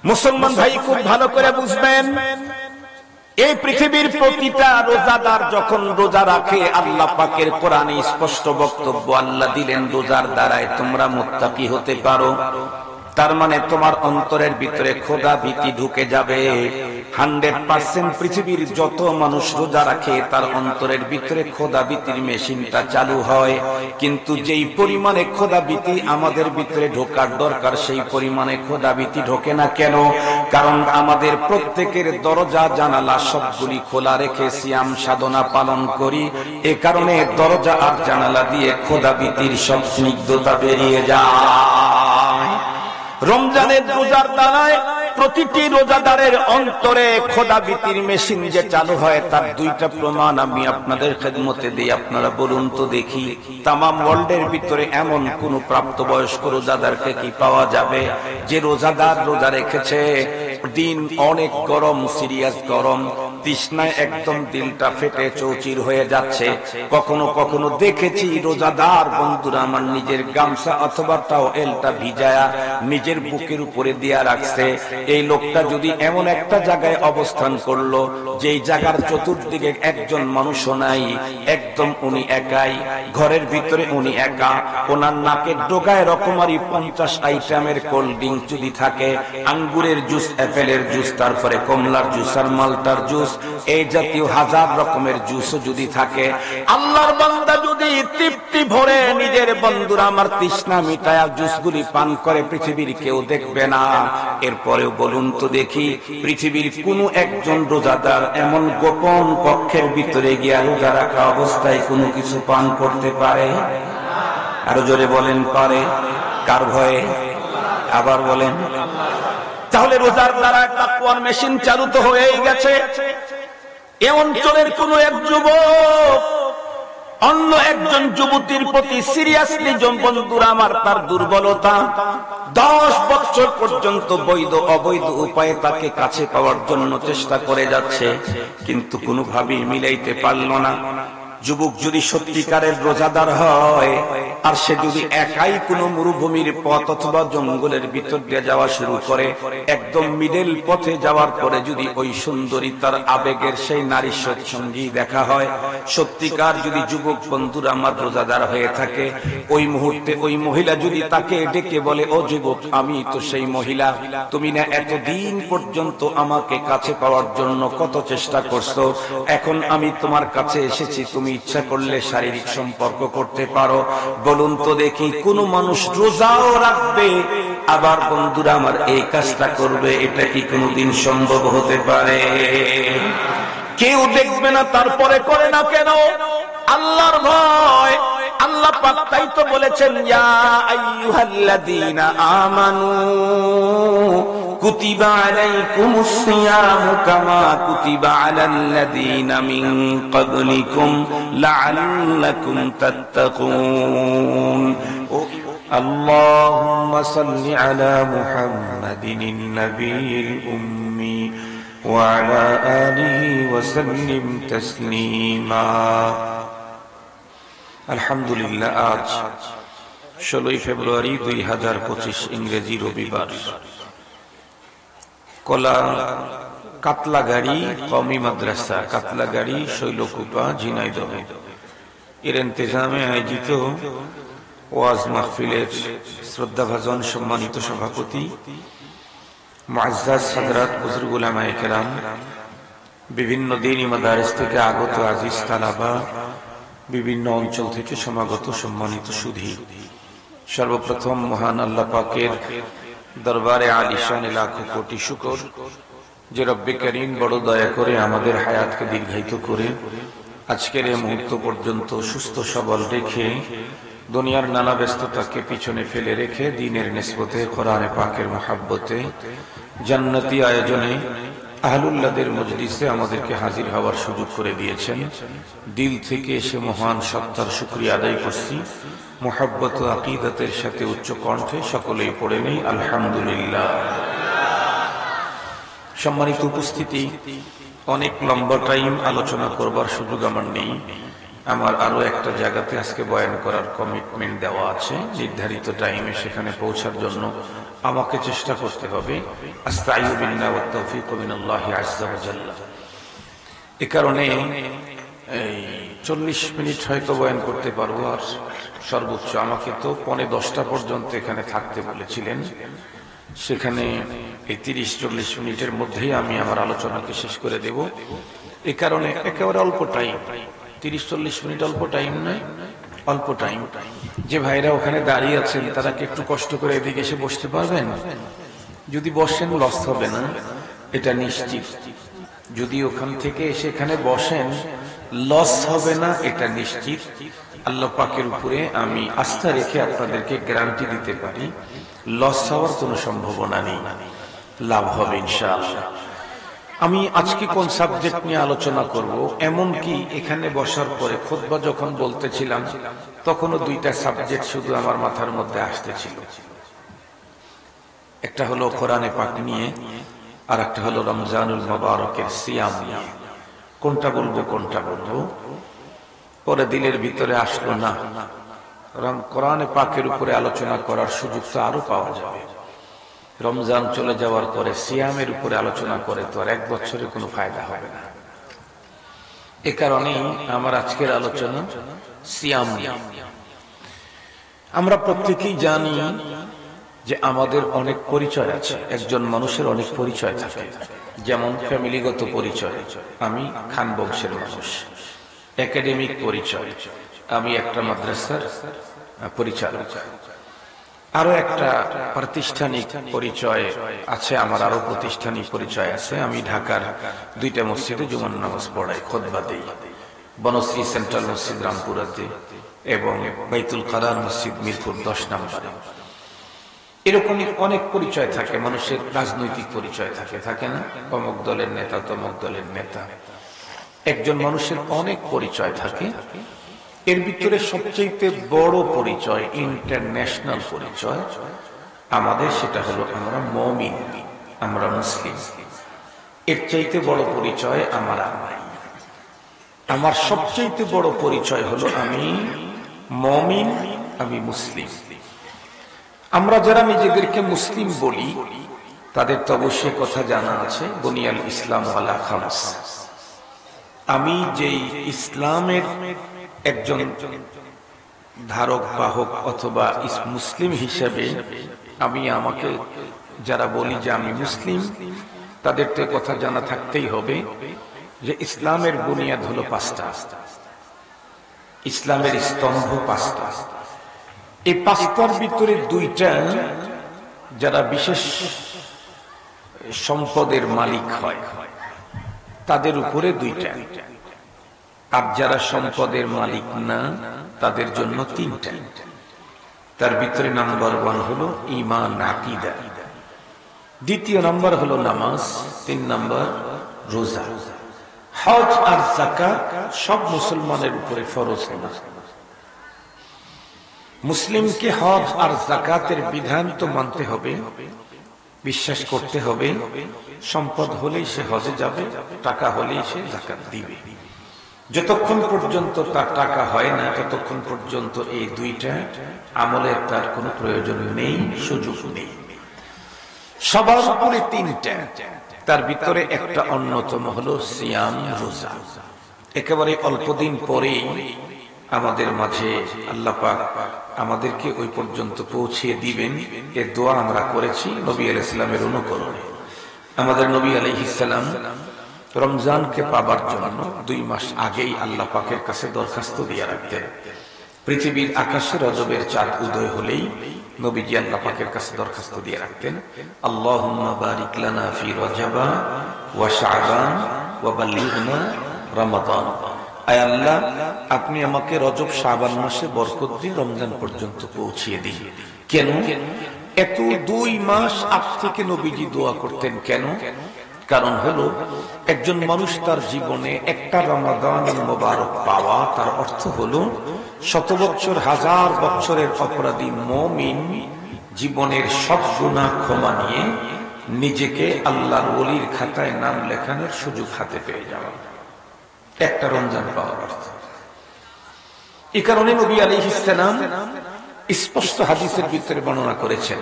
মুসলমান ভাই খুব ভালো করে বুঝবেন, এই পৃথিবীর প্রতিটা রোজাদার যখন রোজা রাখে, আল্লাহ পাকের কোরআনে স্পষ্ট বক্তব্য আল্লাহ দিলেন, রোজার দ্বারায় তোমরা মুত্তাকি হতে পারো। তার মানে তোমার অন্তরের ভিতরে খোদা ভীতি ঢুকে যাবে। 100% পৃথিবীর যত মানুষ রোজা রাখে তার অন্তরের ভিতরে খোদা ভীতির মেশিনটা চালু হয়, কিন্তু যেই পরিমাণে খোদা ভীতি আমাদের ভিতরে ঢোকার দরকার সেই পরিমাণে খোদা ভীতি ঢোকে না। কেন? কারণ আমাদের প্রত্যেকের দরজা জানালা সবগুলি খোলা রেখে সিয়াম সাধনা পালন করি, এ কারণে দরজা আর জানালা দিয়ে খোদা ভীতির সব স্নিগ্ধতা বেরিয়ে যায়। রমজানের রোজার দ্বারায় প্রতিটি রোজাদারের অন্তরে খোদা ভীতির মেশিন যে চালু হয় তার দুইটা প্রমাণ আমি আপনাদের খেদমতে দিই। আপনারা বলুন তো দেখি, তামাম ওয়ার্ল্ডের ভিতরে এমন কোন প্রাপ্তবয়স্ক রোজাদারকে কি পাওয়া যাবে যে রোজাদার রোজা রেখেছে, দিন অনেক গরম, সিরিয়াস গরম, তৃষ্ণায় একদম দিলটা ফেটে চৌচির হয়ে যাচ্ছে। কখনো কখনো দেখেছি রোজাদার বন্ধুরা আমার নিজের গামছা অথবা টাওয়েলটা ভিজায়া নিজের বুকের উপরে দিয়া রাখছে। এই লোকটা যদি এমন একটা জায়গায় অবস্থান করলো যেই জায়গার চতুর্দিকে একজন মানুষও নাই, একদম উনি একাই, ঘরের ভিতরে উনি একা, ওনার নাকের ডোগায় রকমারি 50 আইটেমের কোল্ড ড্রিঙ্ক যদি থাকে, আঙ্গুরের জুস, আপেলের জুস, তারপরে কমলার জুস আর মালটার জুস, এই জাতীয় 1000 রকমের জুসও যদি থাকে, আল্লাহর বান্দা যদি তৃপ্তি ভরে নিজের বন্ধুরা আমার তৃষ্ণা মিটায়া জুসগুলি পান করে, পৃথিবীর কেউ দেখবে না। এরপরেও বলুন তো দেখি, পৃথিবীর কোন একজন রোজাদার এমন গোপন কক্ষের ভিতরে গিয়া রোজা রাখা অবস্থায় কোনো কিছু পান করতে পারে? আরো জোরে বলেন, পারে? কার ভয়ে? আবার বলেন। তাহলে রোজার দ্বারা তাকওয়ার মেশিন চালু তো হয়েই গেছে। এ অঞ্চলের কোন এক যুবক অন্য একজন যুবতীর প্রতি সিরিয়াসলি, বন্ধুরা আমার, তার দুর্বলতা 10 বছর পর্যন্ত বৈধ অবৈধ উপায়ে তাকে কাছে পাওয়ার জন্য চেষ্টা করে যাচ্ছে, কিন্তু কোনোভাবেই মিলাইতে পারল না। যুবক যদি সত্যিকারের রোজাদার হয় আর সে যদি একাই কোনো মরুভূমির পথ অথবা জঙ্গলের ভিতর দিয়ে যাওয়া শুরু করে, একদম মিডল পথে যাওয়ার পরে যদি ওই সুন্দরী তার আবেগের সেই নারীর সঙ্গী দেখা হয়, সত্যিকার যদি যুবক বন্ধুরা আমার রোজাদার হয়ে থাকে, ওই মুহূর্তে ওই মহিলা যদি তাকে ডেকে বলে, ও যুবক, আমি তো সেই মহিলা, তুমি না এতদিন পর্যন্ত আমাকে কাছে পাওয়ার জন্য কত চেষ্টা করছো, এখন আমি তোমার কাছে এসেছি, তুমি ইচ্ছা করলে শারীরিক সম্পর্ক করতে পারো। বলুন তো দেখি, কোন মানুষ রোজাও রাখবে আবার বন্ধুরা আমার এই কাজটা করবে? এটা কি কোনদিন সম্ভব হতে পারে? কেউ দেখবে না, তারপরে করে না কেন? আল্লাহর ভয়। আল্লাহ পাক তাই তো বলেছেন, ইয়া আইয়ুহাল্লাযীনা আমানু কুতিবা আলাইকুমুস সিয়ামু কামা কুতিবা আলাল্লাযীনা মিন ক্বাবলিকুম লাআল্লাকুম তাত্তাকুন। আল্লাহুম্মা সাল্লি আলা মুহাম্মাদিন নাবিয়্যিল উম্মি ওয়া আলা আলিহি ওয়া সাল্লিম তাসলিমা। আলহামদুলিল্লাহ, আজ 16 ফেব্রুয়ারি 2025 ইংরেজি রবিবার। কলা কাতলাগাড়ি কওমি মাদ্রাসা, কাতলাগাড়ি, শৈলকুপা, ঝিনাইদহ এর ইন্তেজামে আয়োজিত ওয়াজ মাহফিলের শ্রদ্ধাভাজন সম্মানিত সভাপতি মুআজ্জাজ হযরত বুজুর্গ উলামায়ে কেরাম, বিভিন্ন দ্বীনি মাদারিস থেকে আগত আজিজ তালাবা, বিভিন্ন অঞ্চল থেকে সমাগত সম্মানিত সুধী, সর্বপ্রথম মহান আল্লাহ পাকের দরবারে আলিশান লাখো কোটি শুকর যে রব্বে করিম বড় দয়া করে আমাদের হায়াতকে দীর্ঘায়িত করে আজকের এই মুহূর্ত পর্যন্ত সুস্থ সবল রেখে, দুনিয়ার নানা ব্যস্ততাকে পিছনে ফেলে রেখে দ্বীনের নিসবতে, কোরআনে পাকের মহাব্বতে, জান্নাতি আয়োজনে, আহলুল্লাহদের মজলিসে আমাদেরকে হাজির হওয়ার সুযোগ করে দিয়েছেন। দিল থেকে এসে মহান সত্তার শুকরিয়া আদায় করছি। মুহাব্বত ও আকীদাতের সাথে উচ্চ কণ্ঠে সকলেই পড়ে নেই আলহামদুলিল্লাহ। সম্মানিত উপস্থিতি, অনেক লম্বা টাইম আলোচনা করবার সুযোগ আমার নেই। আমার আরো একটা জায়গাতে আজকে বয়ান করার কমিটমেন্ট দেওয়া আছে, নির্ধারিত টাইমে সেখানে পৌঁছার জন্য আমাকে চেষ্টা করতে হবে। আস্তাইযু বিল্লাহি ওয়াত তাওফীকু মিনাল্লাহি আযজা ওয়া জাল্লা। এ কারণে এই 40 মিনিট হয়তো বয়ান করতে পারবো, আর সর্বোচ্চ আমাকে তো 9:45 পর্যন্ত এখানে থাকতে বলেছিলেন। সেখানে এই 30-40 মিনিটের মধ্যেই আমি আমার আলোচনাকে শেষ করে দেব। এ কারণে একেবারে অল্প টাইম, 30-40 মিনিট অল্প টাইম নয়, অল্প টাইম। যে ভাইরা ওখানে দাঁড়িয়ে আছেন তারা কি একটু কষ্ট করে এদিকে এসে বসতে পারবেন? যদি বসেন লস হবে না, এটা নিশ্চিত। যদি ওখান থেকে এসে এখানে বসেন লস হবে না, এটা নিশ্চিত। আল্লাহ পাকের উপরে আমি আস্থা রেখে আপনাদেরকে গ্যারান্টি দিতে পারি, লস হওয়ার কোনো সম্ভাবনা নেই, লাভ হবে ইনশাআল্লাহ। আমি আজকে কোন সাবজেক্ট নিয়ে আলোচনা করব, এমনকি এখানে বসার পরে খুতবা যখন বলতেছিলাম তখনও দুইটা সাবজেক্ট শুধু আমার মাথার মধ্যে আসতেছিল। একটা হলো কোরআনে পাক নিয়ে, আর একটা হলো রমজানুল মুবারকের সিয়াম নিয়ে। কোনটা বলবো পরে দিলের ভিতরে আসলো না, কোরআনে পাকের উপরে আলোচনা করার সুযোগ তো আরো পাওয়া যাবে। রমজান চলে যাওয়ার পরে সিয়ামের উপরে আলোচনা করে তো আর 1 বছরে কোনো ফায়দা হবে না। এ কারণেই আমার আজকের আলোচনা সিয়াম নিয়ে। আমরা প্রত্যেকেই জানি যে আমাদের অনেক পরিচয় আছে, একজন মানুষের অনেক পরিচয় থাকে। যেমন ফ্যামিলিগত পরিচয়, আমি খান বংশের মানুষ। একাডেমিক পরিচয়, আমি একটা মাদ্রাসার পরিচালক। আরো একটা প্রাতিষ্ঠানিক পরিচয় আছে, আমার আরো প্রাতিষ্ঠানিক পরিচয় আছে। আমি ঢাকার 2টা মসজিদে জুমার নামাজ পড়াই, খুতবা দেই। বনশ্রী সেন্ট্রাল মসজিদ রামপুরাতে এবং বাইতুল কারার মসজিদ মিরপুর 10 নম্বরে। এরকমই অনেক পরিচয় থাকে মানুষের। রাজনৈতিক পরিচয় থাকে না? অমুক দলের নেতা, তমুক দলের নেতা। একজন মানুষের অনেক পরিচয় থাকে। এর ভিতরে সবচেয়ে বড় পরিচয়, ইন্টারন্যাশনাল পরিচয় আমাদের, সেটা হলো আমরা মুমিন, আমরা মুসলিম। এর চাইতে বড় পরিচয় আমার নাই। আমার সবচেয়ে বড় পরিচয় হলো আমি মুমিন, আমি মুসলিম। আমরা যারা নিজেদেরকে মুসলিম বলি তাদের তো অবশ্যই কথা জানা আছে, বুনিয়াল ইসলাম আলা খামস। আমি যেই ইসলামের একজন ধারক বাহক অথবা মুসলিম হিসেবে আমি আমাকে যারা বলি যে আমি মুসলিম, তাদের তো কথা জানা থাকতেই হবে যে ইসলামের বুনিয়াদ হলো 5টা, ইসলামের স্তম্ভ 5টা। এই 5টার ভিতরে 2টা যারা বিশেষ সম্পদের মালিক হয় তাদের উপরে 2টা, আর যারা সম্পদের মালিক না তাদের জন্য 3টা। তার ভিতরে নাম্বার 1 হলো ঈমান, আকীদা। দ্বিতীয় নাম্বার হলো নামাজ। 3 নাম্বার রোজা। হজ আর যাকাত সব মুসলমানের উপরে ফরজ না। মুসলিমকে হজ আর যাকাতের বিধান তো মানতে হবে, বিশ্বাস করতে হবে। সম্পদ হলেই সে হজে যাবে, টাকা হলেই সে যাকাত দিবে। যতক্ষণ পর্যন্ত তার টাকা হয় না ততক্ষণ পর্যন্ত এই 2টা আমলের তার কোনো প্রয়োজন নেই, সুযোগ নেই। সবার উপরে 3টা, তার ভিতরে একটা অন্যতম হলো সিয়াম, রোজা। একেবারে অল্পদিন পরে আমাদের মাঝে আল্লাহ পাক আমাদেরকে ওই পর্যন্ত পৌঁছিয়ে দিবেন, এর দোয়া আমরা করেছি নবী আলাইহিস সালামের অনুকরণে। আমাদের নবী আলাইহিস সালাম রমজানকে পাবার জন্য 2 মাস আগেই আল্লাহ পাকের কাছে দরখাস্ত দিয়ে রাখতেন। পৃথিবীর আকাশে রজবের চাঁদ উদয় হলেই নবীজি আল্লাহ পাকের কাছে দরখাস্ত দিয়ে রাখতেন, আল্লাহুম্মা বারিক লানা ফি রজবা ওয়া শাবান ওয়া বাল্লিগনা রমাদান। আয় আল্লাহ, আপনি আমাকে রজব শাবান মাসে বরকত দিয়ে রমজান পর্যন্ত পৌঁছিয়ে দিন। কেন এত 2 মাস আগ থেকে নবীজি দোয়া করতেন? কেন? কারণ হলো একজন মানুষ তার জীবনে একটা রমাদান মুবারক পাওয়া, তার অর্থ হলো 100 বছর 1000 বছরের অপরাধী মুমিন জীবনের সব গুনাহ ক্ষমা নিয়ে নিজেকে আল্লাহর ওলির খাতায় নাম লেখানোর সুযোগ হাতে পেয়ে যাওয়া। একটা রমজান পাওয়ার অর্থ। এই কারণে নবী আলাইহিস সালাম স্পষ্ট হাদিসের ভিতরে বর্ণনা করেছেন,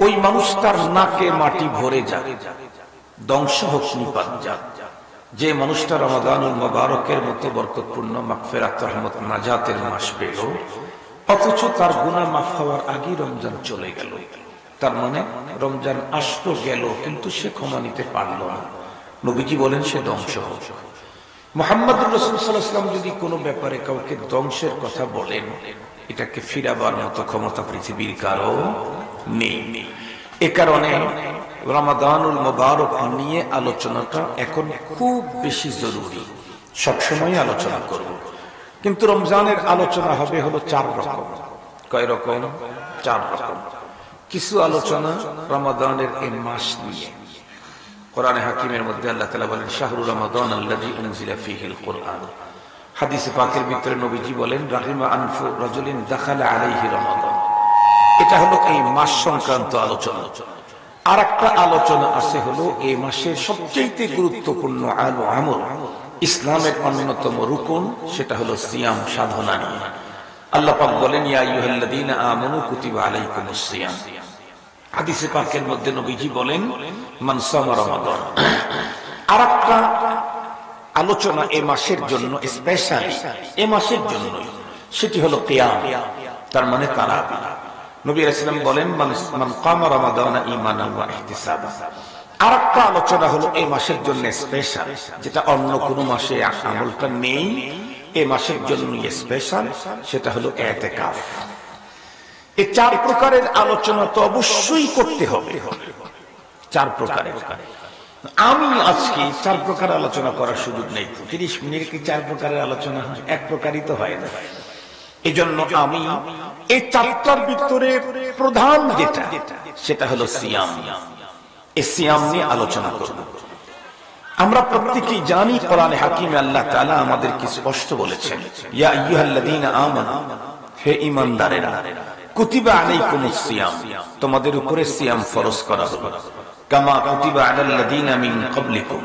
ওই মানুষটার নাকে মাটি ভরে যাবে, ধ্বংস হোক, নিপাত যাক। যে মানুষটা রমাদানুল মুবারকের মতো বরকতপূর্ণ মাগফিরাত, রহমত, নাজাতের মাস পেল, অথচ তার গুনাহ মাফ হওয়ার আগেই রমজান চলে গেল। তার মানে রমজান আসতো গেল, কিন্তু সে ক্ষমা নিতে পারল না। নবীজি বলেন সে ধ্বংস হোক। মুহাম্মদুর রাসূল সাল্লাল্লাহু আলাইহি ওয়াসাল্লাম যদি কোনো ব্যাপারে কাউকে ধ্বংসের কথা বলেন, এটাকে ফিরাবার মতো ক্ষমতা পৃথিবীর কারো নেই। এ কারণে রমাদানুল মুবারক নিয়ে আলোচনাটা এখন খুব বেশি জরুরি। সবসময় আলোচনা করব, কিন্তু রমজানের আলোচনা হবে হলো 4 রকম। কয় রকম? 4 রকম। কিছু আলোচনা রমাদানের এই মাস নিয়ে। কোরআনে হাকিমের মধ্যে আল্লাহ তাআলা বলেন, শাহরু রমাদান আল্লাযী উনজিলা ফীহিল কুরআন। হাদিসে পাকের ভিতরে নবীজি বলেন, রাহিমা আনফু রাজুলিন দাখালা আলাইহি রমাদান। এটা হলো এই মাস সংক্রান্ত আলোচনা। আর একটা আলোচনা আছে হলো এই মাসের সবচেয়ে গুরুত্বপূর্ণ আমল, ইসলামের অন্যতম রুকন, সেটা হলো সিয়াম, সাধনা নিয়ে। আল্লাহ পাক বলেন, ইয়া আইয়ুহাল্লাযীনা আমানু কুতিবা আলাইকুমুস সিয়াম। হাদিসে পাকের মধ্যে নবীজি বলেন, মান সামা রমাদান। আর একটা আলোচনা এই মাসের জন্য স্পেশালি, এই মাসের জন্য, সেটি হলো কিয়াম, তার মানে তারাবি। নবী আলাইহিস সালাম বলেন, মান কামা রমাদান ঈমানান ওয়া ইহতিসাবান। আর একটা আলোচনা হলো এই মাসের জন্য স্পেশাল, যেটা অন্য কোনো মাসে আমলটা নেই, এই মাসের জন্য স্পেশাল, সেটা হলো ইতিকাফ। এই 4 প্রকারের আলোচনা তো অবশ্যই করতে হবে, 4 প্রকারের। আমি আজকে 4 প্রকার আলোচনা করার সুযোগ নেই। 30 মিনিট কি 4 প্রকারের আলোচনা হয়? এক প্রকারই তো হয় না। এই জন্য আমি এই 4টার ভিতরে প্রধান যেটা, সেটা হলো সিয়াম। এই সিয়াম নিয়ে আলোচনা করব। আমরা প্রত্যেকেই জানি, কোরআনে হাকিমে আল্লাহ তাআলা আমাদেরকে স্পষ্ট বলেছেন, ইয়া আইয়ুহাল্লাযীনা আমানু, হে ঈমানদারেরা, কুতিবা আলাইকুমুস সিয়াম, তোমাদের উপরে সিয়াম ফরজ করা হলো, কামা কুতিবা আলাল্লাযীনা মিন ক্বাবলিকুম,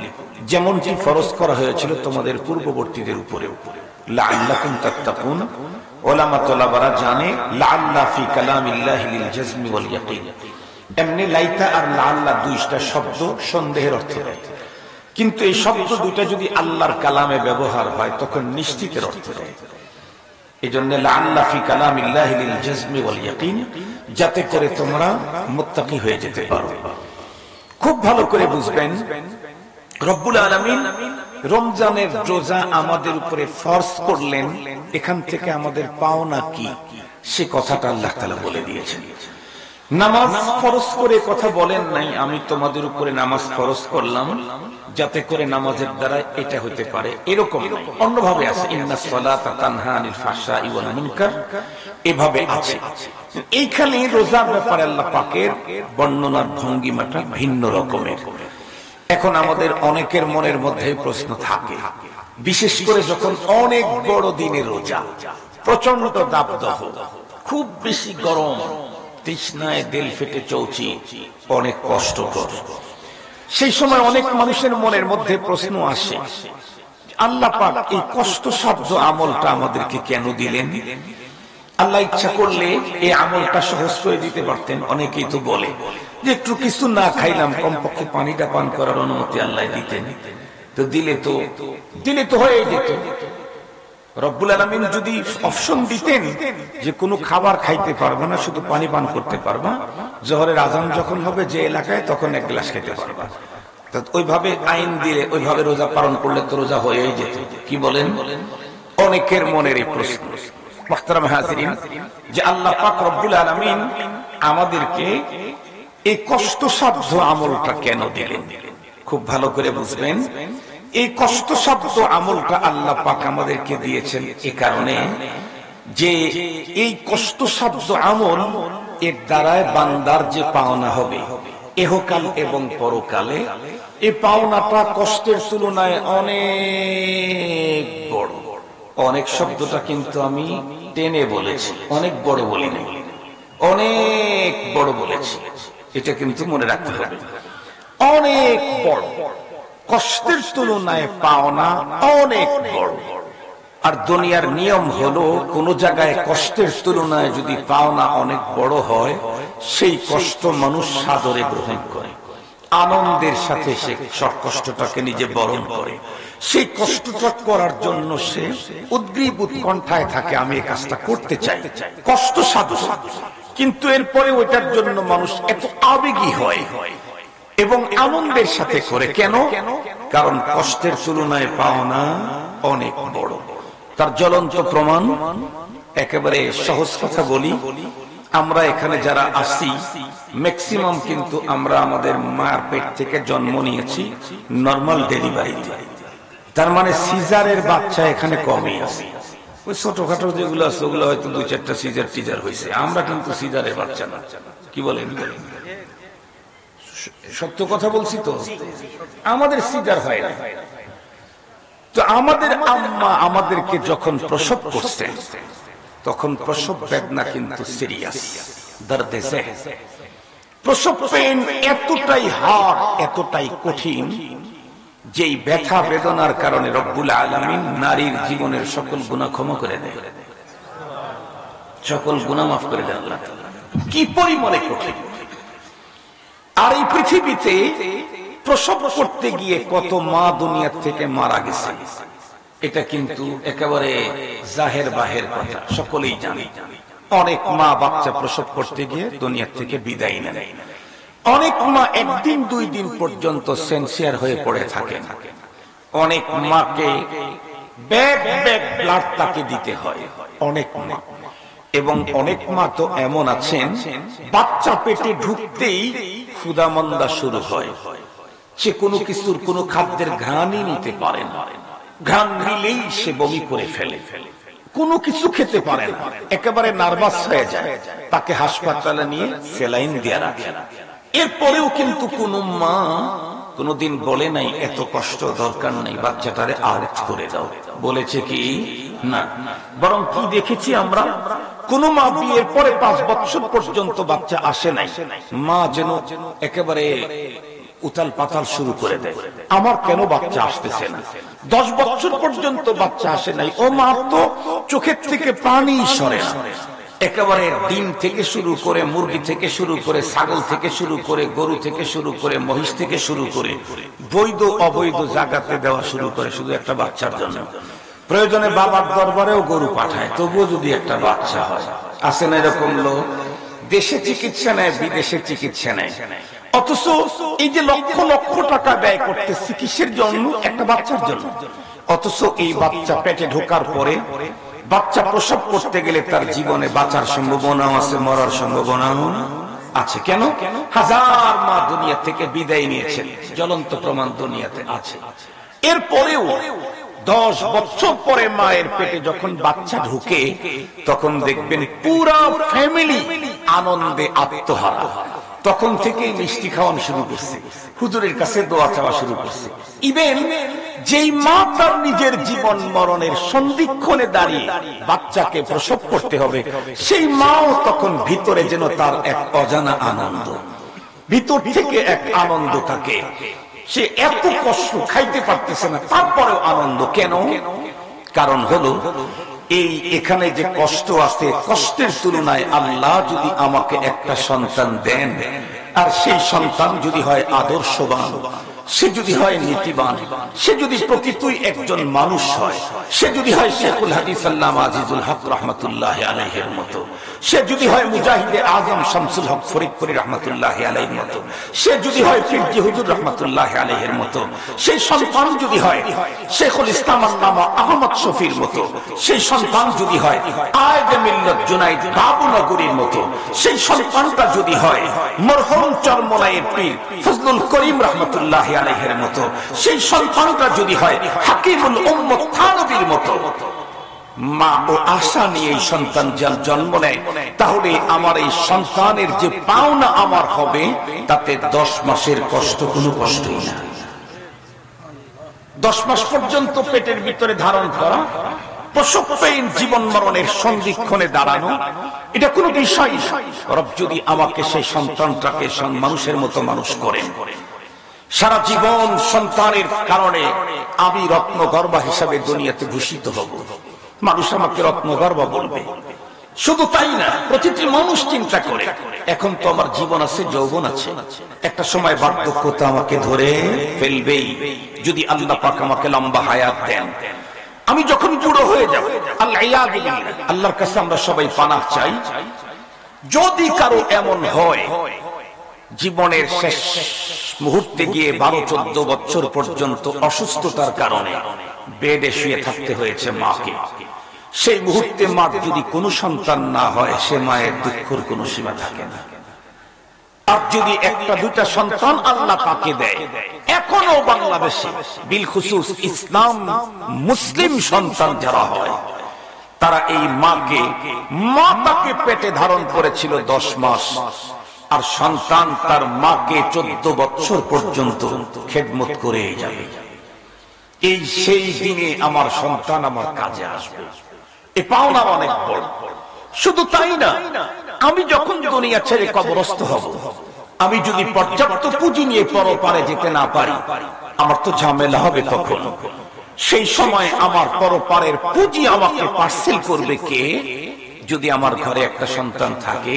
যেমনটি ফরজ করা হয়েছিল তোমাদের পূর্ববর্তীদের উপরে, লাআল্লাকুম তাত্তাকুন। উলামা তোলাবারা জানে, লাআল্লা ফি কালামিল্লাহি লিল জাজমি ওয়াল ইয়াকিন। এমনি লাইতা আর লাআল্লা দুইটা শব্দ সন্দেহের অর্থ দেয়, কিন্তু এই শব্দ দুইটা যদি আল্লাহর কালামে ব্যবহার হয় তখন নিশ্চিতের অর্থ দেয়। এই জন্য লাআল্লা ফি কালামিল্লাহি লিল জাজমি ওয়াল ইয়াকিন, যাতে করে তোমরা মুত্তাকি হয়ে যেতে পারো। খুব ভালো করে বুঝবেন, রব্বুল আলামিন রমজানের রোজা আমাদের উপরে ফরজ করলেন, এখান থেকে আমাদের পাওনা কি সে কথাটা আল্লাহ তাআলা বলে দিয়েছেন। নামাজ ফরজ করে কথা বলেন নাই, আমি তোমাদের উপরে নামাজ ফরজ করলাম যাতে করে নামাজের দ্বারা এটা হতে পারে, এরকম অন্যভাবে আছে, ইন্নাস সালাতা তানহা আনিল ফাহশাই ওয়াল মুনকার, এভাবে আছে। এইখানে রোজার ব্যাপারে আল্লাহ পাকের বর্ণনার ভঙ্গিমাটা ভিন্ন রকমের। এখন আমাদের অনেকের মনের মধ্যে প্রশ্ন থাকে, বিশেষ করে যখন অনেক বড় দিনের রোজা, প্রচন্ড দাবদাহ, খুব বেশি গরম, তৃষ্ণায় দিল ফেটে চৌচি, অনেক কষ্টকর। সেই সময় অনেক মানুষের মনের মধ্যে প্রশ্ন আসে, আল্লাহ পাক এই কষ্টসাধ্য আমলটা আমাদেরকে কেন দিলেন? আল্লাহ ইচ্ছা করলে এই আমলটা সহজ করে দিতে পারতেন। অনেকেই তো বলে যে একটু কিছু না খাইলাম, কমপক্ষে পানিটা পান করার অনুমতি আল্লাহ দিতেন, তো দিলে তো হয়ে যেত। রব্বুল আলামিন যদি অপশন দিতেন যে কোনো খাবার খাইতে পারবে না, শুধু পানি পান করতে পারবা, জোহরের আজান যখন হবে যে এলাকায়, তখন 1 গ্লাস খেতে পারবা, তো ওইভাবে আইন দিলে, ওইভাবে রোজা পালন করলে তো রোজা হয়েই যেত। কি বলেন? অনেকের মনের এই প্রশ্ন। মুহতারাম হাজিরিন, যে আল্লাহ পাক রব্বুল আলামিন আমাদেরকে এই কষ্টসাধ্য আমলটা কেন দিলেন? খুব ভালো করে বুঝবেন, এই কষ্টসাধ্য আমলটা আল্লাহ পাক আমাদেরকে দিয়েছেন এ কারণে যে এই কষ্টসাধ্য আমল, এর দ্বারায় বান্দার যে পাওনা হবে ইহকাল এবং পরকালে, এই পাওনাটা কষ্টের তুলনায় অনেক বড়। অনেক শব্দটা কিন্তু আমি টেনে বলেছি, অনেক বড় বলিনি, অনেক বড় বলেছি, এটা কিন্তু মনে রাখতে হবে। অনেক বড়, কষ্টের তুলনায় পাওনা অনেক বড়। আর দুনিয়ার নিয়ম হলো কোন জায়গায় কষ্টের তুলনায় যদি পাওনা অনেক বড় হয়, সেই কষ্ট মানুষ সাদরে গ্রহণ করে, আনন্দের সাথে সে সব কষ্টটাকে নিজে বরণ করে। সেই কষ্টটা করার জন্য সে উদ্গ্রীব উৎকণ্ঠায় থাকে, আমি এই কাজটা করতে চাই, কষ্ট সাধু। কিন্তু এরপরে ওইটার জন্য মানুষ এত আবেগী হয় এবং আনন্দের সাথে করে। কেন? কারণ কষ্টের তুলনায় পাওনা অনেক বড়। তার জ্বলন্ত প্রমাণ, একেবারে সহজ কথা বলি, আমরা এখানে যারা আসি ম্যাক্সিমাম কিন্তু আমরা আমাদের মার পেট থেকে জন্ম নিয়েছি নরমাল ডেলিভারিতে। তার মানে সিজারের বাচ্চা এখানে কমই আছে। ওই ছোটখাটো যেগুলো আছে ওগুলো হয়তো 2-4টা সিজার টিজার হয়েছে, আমরা কিন্তু সিজারের বাচ্চা না। কি বলেন? সত্য কথা বলছি তো, আমাদের সিজার হয় না। তো আমাদের আম্মা আমাদেরকে যখন প্রসব করছেন তখন প্রসব বেদনা কিন্তু সিরিয়াস, দর্দে জেহ। প্রসব পেইন এতটাই হার্ড, এতটাই কঠিন, যেই ব্যথা বেদনার কারণে রব্বুল আলামিন নারীর জীবনের সকল গুনাহ ক্ষমা করে দেয়, সকল গুনাহ মাফ করে দেন আল্লাহ তাআলা। কি পরিমাণে কঠিন! আর এই পৃথিবীতে প্রসব করতে গিয়ে কত মা দুনিয়া থেকে মারা গেছে, এটা কিন্তু একেবারে জাহের বাহের কথা, সকলেই জানে। অনেক মা বাচ্চা প্রসব করতে গিয়ে দুনিয়া থেকে বিদায় নেন। অনেক মা 1 দিন 2 দিন পর্যন্ত সেন্সিয়ার হয়ে পড়ে থাকেন। অনেক মাকে ব্যাগ ব্যাগ ব্লাড তাকে দিতে হয়, অনেক মা। এবং অনেক মা তো এমন আছেন, বাচ্চা পেটে ঢুকতেই ক্ষুধামন্দা শুরু হয়, সে কোনো কিছুর কোনো খাদ্যের ঘ্রাণই নিতে পারে না, ঘ্রাণ নিলেই সে বমি করে ফেলে, কোনো কিছু খেতে পারে না, একেবারে নার্ভাস হয়ে যায়। তাকে হাসপাতালে নিয়ে স্যালাইন দিয়ে রাখে। এরপরেও কিন্তু কোনো মা কোনোদিন বলে নাই এত কষ্ট দরকার নেই, বাচ্চাটারে আউট করে দাও। বলেছে কি? না। বরং কি দেখেছি আমরা, কোন মা বিয়ের পরে 5 বছর পর্যন্ত বাচ্চা আসে নাই, মা যেন একেবারে উতাল পাতাল শুরু করে দেয়, আমার কেন বাচ্চা আসতেছে না। 10 বছর পর্যন্ত বাচ্চা আসে নাই, ও মা তো চোখের থেকে পানি সরে না। একেবারে ডিম থেকে শুরু করে, মুরগি থেকে শুরু করে, ছাগল থেকে শুরু করে, গরু থেকে শুরু করে, মহিষ থেকে শুরু করে, বৈধ অবৈধ জায়গাতে দেওয়া শুরু করে শুধু একটা বাচ্চার জন্য। প্রয়োজনে বাবার দরবারেও গরু পাঠায়, তবুও যদি একটা বাচ্চা হয়। আসে না এরকম লোক? দেশে চিকিৎসা নেয়, বিদেশে চিকিৎসা নেয়, অথচ এই যে লক্ষ লক্ষ টাকা ব্যয় করতে চিকিৎসার জন্য, একটা বাচ্চার জন্য। অথচ এই বাচ্চা পেটে ঢোকার পরে বাচ্চা প্রসব করতে গেলে তার জীবনে বাঁচার সম্ভাবনাও আছে, মরার সম্ভাবনাও আছে। কেন? হাজার মা দুনিয়া থেকে বিদায় নিয়েছেন, জ্বলন্ত প্রমাণ দুনিয়াতে আছে। এরপরেও 10 বছর পরে মায়ের পেটে যখন বাচ্চা ঢুকে, তখন দেখবেন পুরা ফ্যামিলি আনন্দে আত্মহারা। তখন থেকেই মিষ্টি খাওয়ানো শুরু করছে, হুজুরের কাছে দোয়া চাওয়া শুরু করছে। ইভেন যেই মা তার নিজের জীবন মরণের সন্ধিক্ষণে দাঁড়িয়ে বাচ্চাকে প্রসব করতে হবে, সেই মাও তখন ভিতরে যেন তার এক অজানা আনন্দ, ভিতর থেকে এক আনন্দ থাকে। সে এত কষ্ট খাইতে পারতেছে না, তারপরেও আনন্দ। কেন? কারণ হলো এই এখানে যে কষ্ট আছে, কষ্টের তুলনায় আল্লাহ যদি আমাকে একটা সন্তান দেন, আর সেই সন্তান যদি হয় আদর্শবান, সে যদি হয় নীতিবান, সে যদি প্রকৃতই একজন মানুষ হয়, সে যদি হয় শেখুল হাদিস আল্লামা আজিজুল হক রাহমাতুল্লাহি আলাইহির মতো, সে যদি হয় মুজাহিদে আজম শামসুল হক ফরিদপুরি রাহমাতুল্লাহি আলাইহির মতো, সে যদি হয় ফিরজি হুজুর রাহমাতুল্লাহি আলাইহির মতো, সেই সন্তান যদি হয় শেখুল ইসলাম আল্লামা আহমদ শফির মতো, সেই সন্তান যদি হয় আয়েদে মিল্লাত জুনাইদ বাবুনগরীর মতো, সেই সন্তানটা যদি হয় মরহুম চরমনাইয়ের পীর ফজলুল করিম রাহমাতুল্লাহি আলাইহির মতো, সেই সন্তানটা যদি হয় হাকিমুল উম্মত থানবীর মতো, মা ও আশা নিয়ে এই সন্তান জন্ম নেয়, তাহলে আমার এই সন্তানের যে পাওনা আমার হবে, তাতে 10 মাসের কষ্ট কোনো কষ্টই না। 10 মাস পর্যন্ত পেটের ভিতরে ধারণ করা, প্রসব পেইন, জীবন মরণের সন্ধিক্ষণে দাঁড়ানো, এটা কোনো বিষয় না। রব যদি আমাকে সেই সন্তানটাকে মানুষের মতো মানুষ করেন, সারা জীবন সন্তানের কারণে আমি রত্নগর্ভা হিসাবে দুনিয়াতে ভূষিত হব। মানুষ আমাকে রত্নগর্ভ বলবে। শুধু তাই না, প্রতিটি মানুষ চিন্তা করে এখন তো আমার জীবন আছে, যৌবন আছে, একটা সময় বার্ধক্যতা আমাকে ধরে ফেলবেই। যদি আল্লাহ পাক আমাকে লম্বা হায়াত দেন, আমি যখন বুড়ো হয়ে যাব, আল্লাহর কাছে আমরা সবাই পানাহ চাই। যদি কারো এমন হয় জীবনের শেষ মুহূর্তে গিয়ে 12-14 বছর পর্যন্ত অসুস্থতার কারণে বেডে শুয়ে থাকতে হয়েছে মাকে, সেই মুহূর্তে মার যদি কোনো সন্তান না হয়, সে মায়ের দুঃখের কোনো সীমা থাকে না। আর যদি একটা দুটা সন্তান আল্লাহ পাকে দেয়, এখনো বাংলাদেশে বিলখুসুস ইসলাম মুসলিম সন্তান যারা হয়, তারা এই মাকে, মা তাকে পেটে ধারণ করেছিল 10 মাস, আর সন্তান তার মাকে 14 বছর পর্যন্ত খেদমত করে যাবে। এই সেই দিনে আমার সন্তান আমার কাজে আসবে, এ পাওনা অনেক বড়। শুধু তাই না, আমি যখন দুনিয়া ছেড়ে কবরস্থ হব, আমি যদি পর্যাপ্ত পুঁজি নিয়ে পরপারে যেতে না পারি, আমার তো ঝামেলা হবে। তখন সেই সময় আমার পরপারের পুঁজি আমাকে পার্সেল করবে কে? যদি আমার ঘরে একটা সন্তান থাকে,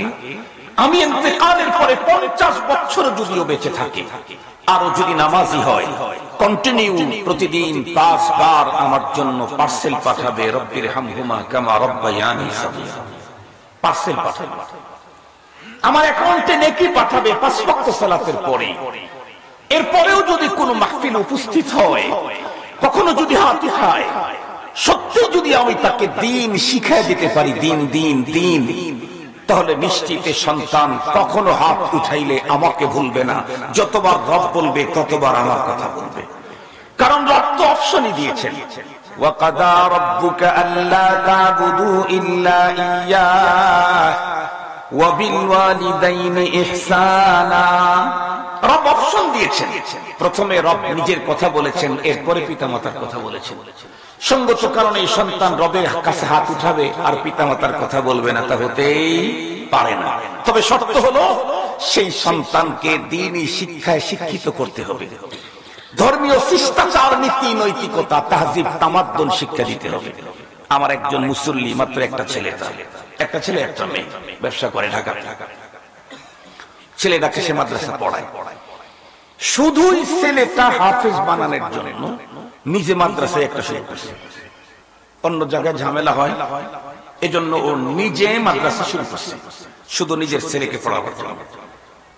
আমি ইন্তেকালের পরে 50 বছর যদিও বেঁচে থাকি, আরো যদি নামাজি হয়, কন্টিনিউ প্রতিদিন 5 বার আমার জন্য পার্সেল পাঠাবে, রব্বির হামহুমা কামা রব্বায়ানি সগীরা। পার্সেল পাঠাবে, আমার অ্যাকাউন্টে নেকি পাঠাবে 5 ওয়াক্ত সালাতের পরে। এরপরেও যদি কোনো মাহফিল উপস্থিত হয়, কখনো যদি হাত উঠায়, সত্যি যদি আমি তাকে দিন শিখায় দিতে পারি, দিন দিন দিন, তাহলে নিশ্চিত সন্তান কখনো হাত উঠাইলে আমাকে ভুলবে না। যতবার রব বলবে ততবার আমার কথা বলবে, কারণ রব তো অপশনই দিয়েছেন, ওয়াকাদা রাব্বুকা আল্লা তা'বুদু ইল্লা ইয়্যাহ ওয়া বিল ওয়ালিদাইনি ইহসানা। রব অপশন দিয়েছেন। প্রথমে রব নিজের কথা বলেছেন, এরপরে পিতামাতার কথা বলেছেন। সঙ্গত কারণে এই সন্তান রবের কাছে হাত উঠাবে আর পিতামাতার কথা বলবে না, তা হতেই পারে না। তবে শর্ত হলো সেই সন্তানকে দ্বীনি শিক্ষায় শিক্ষিত করতে হবে, ধর্মীয় শিষ্টাচার, নীতি নৈতিকতা, তাহজিব তামাদ্দুন শিক্ষা দিতে হবে। আমার একজন মুসল্লি, মাত্র একটা ছেলে, একটা মেয়ে, ব্যবসা করে ঢাকা। ছেলেটাকে সে মাদ্রাসা পড়ায়, শুধুই ছেলেটা হাফেজ বানানোর জন্য নিজে মাদ্রাসায় একটা শুরু করছে। অন্য জায়গায় ঝামেলা হয়, এজন্য ও নিজে মাদ্রাসা শুরু করছে, শুধু নিজের ছেলেকে পড়াবার জন্য।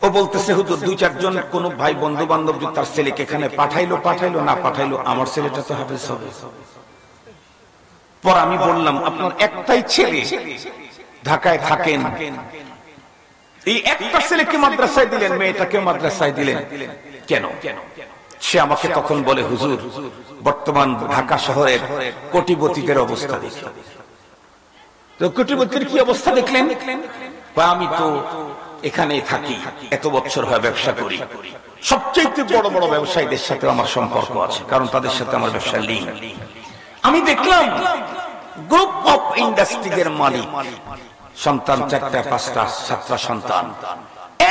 ও বলতেছে, হুজুর 2-4 জন কোন ভাই বন্ধু বান্ধব যদি তার ছেলেকে এখানে পাঠাইলো না পাঠাইলো, আমার ছেলেটা তো হাফেজ হবে। পর আমি বললাম, আপনার একটাই ছেলে, ঢাকায় থাকেন, এই একটা ছেলেকে মাদ্রাসায় দিলেন, মেয়েটাকে মাদ্রাসায় দিলেন কেন? সে আমাকে তখন বলে, হুজুর বর্তমান ঢাকা শহরের কোটিপতিদের অবস্থা দেখি। তো কোটিপতির কি অবস্থা দেখলেন? আমি তো এখানে থাকি, এত বছর হয় ব্যবসা করি, সবচেয়ে বড় বড় ব্যবসায়ীদের সাথে আমার সম্পর্ক আছে, কারণ তাদের সাথে আমার ব্যবসার লিঙ্ক। আমি দেখলাম গ্রুপ অফ ইন্ডাস্ট্রিজের মালিক, সন্তান 4টা 5টা 7টা সন্তান,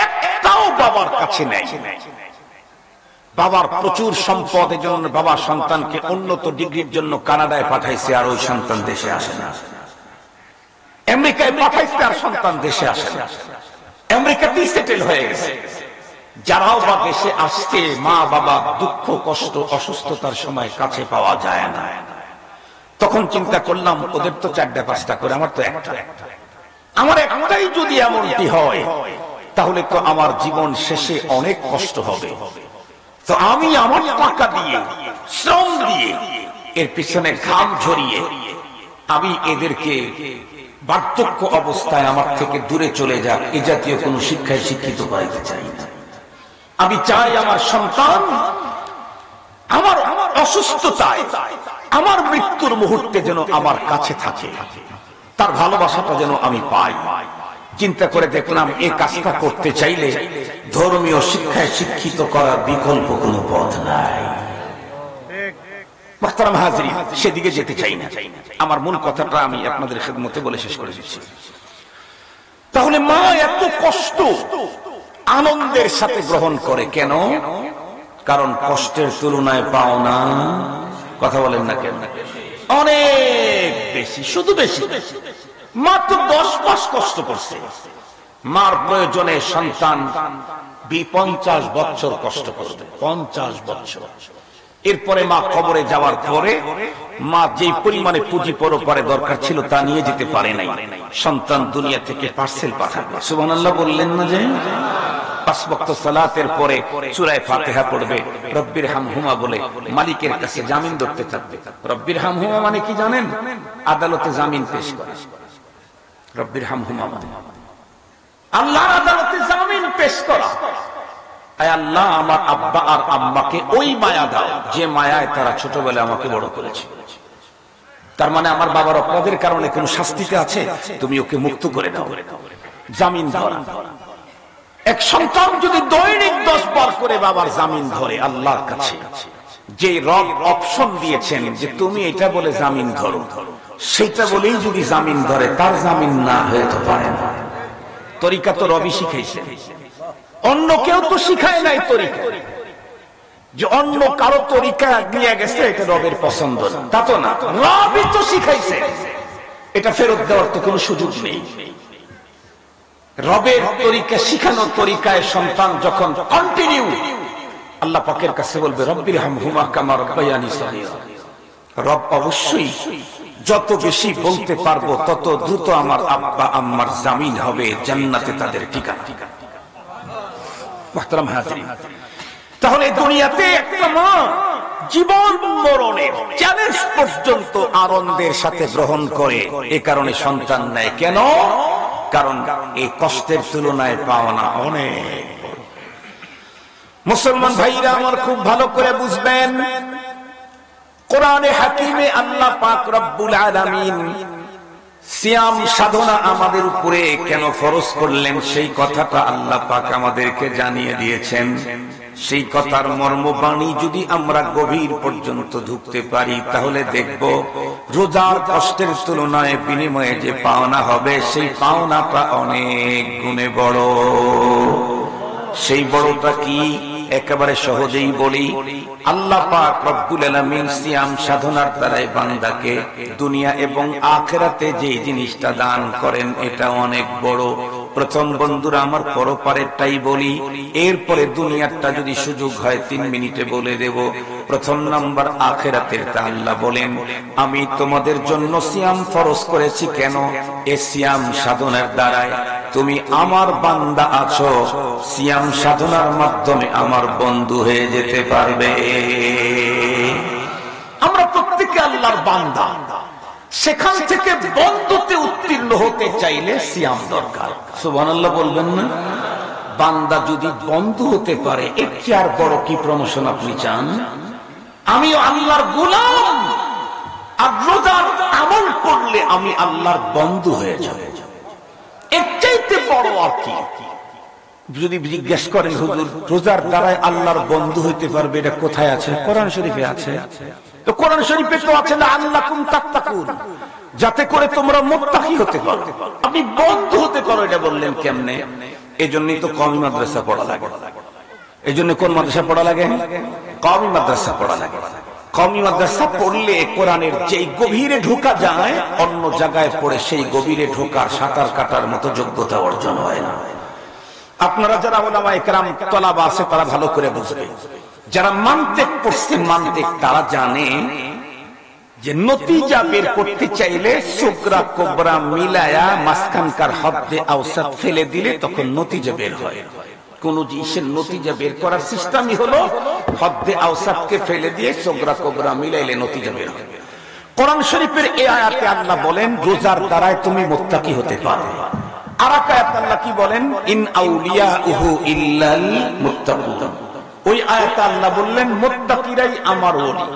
একটাও বাবার কাছে নেই। বাবার প্রচুর সম্পদ, এজন্য বাবা সন্তানকে উন্নত ডিগ্রির জন্য কানাডায় পাঠাইছে, আর ওই সন্তান দেশে আসে না। আমেরিকায় পাঠাইছে, আর সন্তান দেশে আসে না। আমেরিকাতেই সেটেল হয়ে গেছে। যারাও বা দেশে আসছে, মা বাবা দুঃখ কষ্ট অসুস্থতার সময় কাছে পাওয়া যায় না। তখন চিন্তা করলাম, ওদের তো 4টা 5টা করে, আমার তো একটা। আমার একটাই যদি এমনটি হয়, তাহলে তো আমার জীবন শেষে অনেক কষ্ট হবে। তো আমি আমার টাকা দিয়ে, শ্রম দিয়ে, এর পিছনে ঘাম ঝরিয়ে আমি এদেরকে বার্ধক্য অবস্থায় আমার থেকে দূরে চলে যাক, এ জাতীয় কোন শিক্ষায় শিক্ষিত করাইতে চাই না। আমি চাই আমার সন্তান আমার অসুস্থতায়, আমার মৃত্যুর মুহূর্তে যেন আমার কাছে থাকে, তার ভালোবাসাটা যেন আমি পাই। চিন্তা করে দেখলাম, এই কাজটা করতে চাইলে ধর্মীয় শিক্ষায় শিক্ষিত করার বিকল্প কোনো পথ নাই। মুহতারাম হাজরিন, সেদিকে যেতে চাই না। আমার মূল কথাটা আমি আপনাদের খেদমতে বলে শেষ করে দিচ্ছি। তাহলে মা এত কষ্ট আনন্দের সাথে গ্রহণ করে কেন? কারণ কষ্টের তুলনায় পাওনা, কথা বলেন না কেন, অনেক বেশি, শুধু বেশি। মাত্র 10 মাস কষ্ট করছে। মার প্রয়োজনে সন্তান 50 বছর কষ্ট করবে, 50 বছর। এরপরে মা কবরে যাওয়ার পরে মা যে পরিমাণে পুঁজি পরপারে দরকার ছিল তা নিয়ে যেতে পারে নাই। সন্তান দুনিয়া থেকে পার্সেল পাঠাবে। সুবহানাল্লাহ বললেন না যে 5 ওয়াক্ত সালাতের পরে সূরা ফাতিহা পড়বে, রব্বির হামহুমা বলে মালিকের কাছে জামিন ধরতে থাকবে। রব্বির হামহুমা মানে কি জানেন? আদালতে জামিন পেশ করা। রব্বির হামহুমা মানে আল্লাহর আদালতে জামিন পেশ করা। আয় আল্লাহ, আমার আব্বা আর আম্মাকে ওই মায়া দাও যে মায়ায় তারা ছোটবেলায় আমাকে বড় করেছে। তার মানে আমার বাবার অপরাধের কারণে কোন শাস্তিতে আছে, তুমি ওকে মুক্ত করে দাও। জামিন ধরা। এক সন্তান যদি দৈনিক 10 বার করে বাবার জামিন ধরে আল্লাহর কাছে, যে রব অপশন দিয়েছেন যে তুমি এটা বলে জামিন ধরো, সেটা বলেই যদি জামিন ধরে, তার জামিন না হয়ে তো পারে না। তরিকা তো রবি শিখাইছে, অন্য কেউ তো শিখায় নাই তরিকা। যে অন্য কারো তরিকা নিয়ে গেছে এটা রবের পছন্দ না, তা তো না। রবই তো শিখাইছে, এটা ফেরত দেওয়ার তো কোনো সুযোগ নেই। রবের তরিকা, শিখানোর তরিকায় সন্তান যখন কন্টিনিউ আল্লাহ পাকের কাছে বলবে রব্বির হামহুমা কামা রাব্বায়ানি সগীরা, রব অবশ্যই যত বেশি বলতে পারবো তত দ্রুত আমার আব্বা আম্মার জামিন হবে জান্নাতে, তাদের ঠিকানা। মুহতারাম হাজিরিন, তাহলে দুনিয়াতে একটা মা জীবন মরণের চ্যালেঞ্জ পর্যন্ত আনন্দের সাথে গ্রহণ করে, এ কারণে সন্তান নেয়। কেন? কারণ এই কষ্টের তুলনায় পাওনা অনেক। মুসলমান ভাইরা আমার খুব ভালো করে বুঝবেন, কোরআনে হাকিমে আল্লাহ পাক রব্বুল আলামিন সিয়াম সাধনা আমাদের উপরে কেন ফরজ করলেন সেই কথাটা আল্লাহ পাক আমাদেরকে জানিয়ে দিয়েছেন। সেই কথার মর্মবাণী যদি আমরা গভীর পর্যন্ত ঢুকতে পারি, তাহলে দেখব রোজার কষ্টের তুলনায় বিনিময়ে যে পাওনা হবে, সেই পাওনাটা অনেক গুণে বড়। সেই বড়টা কি? একেবারে সহজেই বলি, আল্লাহ পাক রব্বুল আলামিন সিয়াম সাধনার দ্বারাই বান্দাকে দুনিয়া এবং আখিরাতে যে জিনিসটা দান করেন এটা অনেক বড়। প্রথম বন্ধুরা আমার পরপারেরটাই বলি, এরপরে দুনিয়ারটা যদি সুযোগ হয় 3 মিনিটে বলে দেব। প্রথম নাম্বার আখিরাতের। তা আল্লাহ বলেন আমি তোমাদের জন্য সিয়াম ফরজ করেছি। কেন? এই সিয়াম সাধনার দ্বারাই তুমি আমার বান্দা আছো, সিয়াম সাধনার মাধ্যমে আমার বন্ধু হয়ে যেতে পারবে। আমরা প্রত্যেকে আল্লাহর বান্দা, সেখান থেকে বন্ধুতে উত্তীর্ণ হতে চাইলে সিয়াম দরকার। সুবহানাল্লাহ বলবেন না? বান্দা যদি বন্ধু হতে পারে, এর চেয়ে আর বড় কি প্রমোশন আপনি চান? আমিও আল্লাহর গোলাম, আর রোজার আমল করলে আমি আল্লাহর বন্ধু হয়ে যাব। এর চাইতে বড় আর কি? যদি জিজ্ঞেস করেন হুজুর রোজার দ্বারাই আল্লাহর বন্ধু হইতে পারবে, এটা কোথায় আছে? কোরআন শরীফে আছে। তো কোরআন শরীফে তো আছে না আল্লাকুম তাত্তাকুন, যাতে করে তোমরা মুত্তাকি হতে পারো, আপনি বন্ধু হতে পারো। এটা বললেন কেমনে? এজন্যই তো কওমি মাদ্রাসা পড়া লাগে। এজন্য কোন মাদ্রাসা পড়া লাগে? কওমি মাদ্রাসা পড়া লাগে। কওমি মাদ্রাসা পড়লে কোরআনের যেই গভীরে ঢোকা যায়, অন্য জায়গায় পড়ে সেই গভীরে ঢোকার সাঁতার কাটার মতো যোগ্যতা অর্জন হয় না। আপনারা যারা উলামা ইকরাম তলাবা আছে তারা ভালো করে বুঝবে। যারা মানতিক পড়ছে, মানতিক তারা জানে যে নতিজা বের করতে চাইলে সুগরা কুবরা মিলায়া মাঝখানকার হদ্দে আওসাত ফেলে দিলে তখন নতিজা বের হয়। কোন জিনিসের নতিজা বের করার সিস্টেমই হলো হদ্দে আওসাতকে ফেলে দিয়ে সুগরা কুবরা মিলাইলে নতিজা বের হয়। কোরআন শরীফের এই আয়াতে আল্লাহ বলেন রোজার দ্বারাই তুমি মুত্তাকি হতে পারো। আর এক আয়াতে আল্লাহ কি বলেন? ইন আউলিয়াউহু ইল্লাল মুত্তাকুন। ওই আয়াতে আল্লাহ বললেন মুত্তাকিরাই আমার ওলি।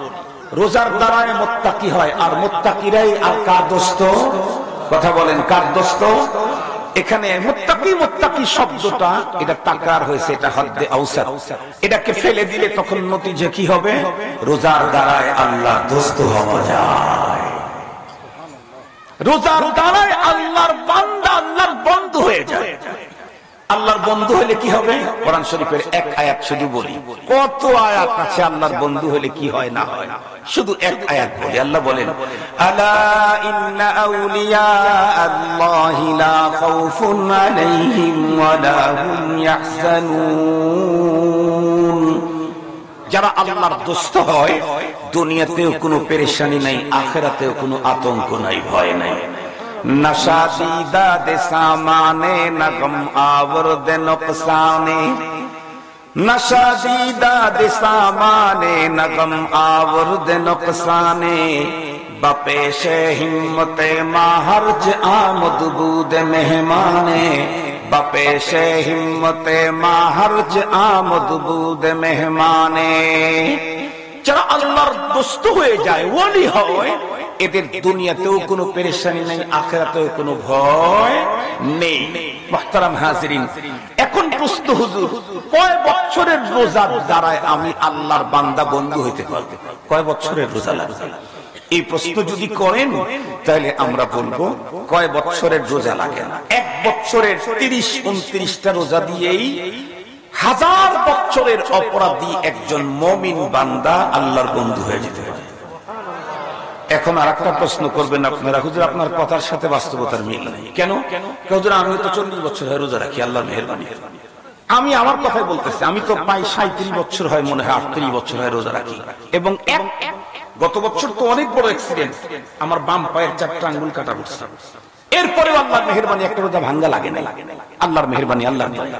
রোজার দ্বারাই মুত্তাকি হয়, আর মুত্তাকিরাই আর কার দোস্ত? কথা বলেন কার দোস্ত? এখানে মুত্তাকি মুত্তাকি শব্দটা এটা তাকরার হয়েছে, এটা হদ্দে আওসাত। এটাকে ফেলে দিলে তখন নতিজা কি হবে? রোজার দ্বারাই আল্লাহর দোস্ত হওয়া যায়। রোজার দ্বারাই আল্লাহর বান্দা আল্লাহর বন্ধু হয়ে যায়। আল্লাহর বন্ধু হলে কি হবে? কোরআন শরীফের এক আয়াত শুধু বলি, কত আয়াত আছে আল্লাহর বন্ধু হলে কি হয় না হয়, শুধু এক আয়াত বলি। আল্লাহ বলেন, আলা ইন্না আউলিয়া আল্লাহি লা খাউফুন আলাইহিম ওয়া লা হুম ইয়াহজানুন। যারা আল্লাহর দোস্ত হয় দুনিয়াতেও কোনো পেরেশানি নাই, আখিরাতেও কোনো আতঙ্ক নাই, ভয় নাই। नशा दीदा दे सामाने नगम आवर्द नुकसाने, नशा दीदा दे सामाने नगम आवर्द नुकसाने, बपेशे हिम्मते माहर्ज आमद बूद मेहमाने, बपेशे हिम्मते माहर्ज आमद बूद मेहमाने। যারা আল্লাহর দোস্ত হয়ে যায়, ওলি হয়, এদের দুনিয়াতেও কোনো পেরেশানি নেই, আখিরাতেও কোনো ভয় নেই। মুহতারাম হাজিরিন, এখন প্রশ্ন, হুজুর কয় বছরের রোজার দ্বারায় আমি আল্লাহর বান্দা বন্ধু হইতে পারব? কয় বছরের রোজা লাগবে? এই প্রশ্ন যদি করেন তাহলে আমরা বলবো কয় বছরের রোজা লাগে না। 1 বছরের 30-29টা রোজা দিয়েই 1000 বছরের অপরাধী একজন মুমিন বান্দা আল্লাহর বন্ধু হয়ে যেতে পারে। এখন আরেকটা প্রশ্ন করবেন আপনারা, হুজুর আপনার কথার সাথে বাস্তবতার মিল নেই কেন? হুজুর আমি তো 40 বছর হয় রোজা রাখি, আল্লাহর মেহেরবানি। আমি আমার কথাই বলতেছি, আমি তো প্রায় 37 বছর হয়, মনে হয় 38 বছর হয় রোজা রাখি। এবং গত বছর তো অনেক বড় অ্যাক্সিডেন্ট, আমার বাম পায়ের 4টা আঙ্গুল কাটা পড়ছে। এরপরেও আল্লাহর মেহেরবানি একটা রোজা ভাঙ্গা লাগে না। আল্লাহর মেহেরবানি, আল্লাহর দয়া।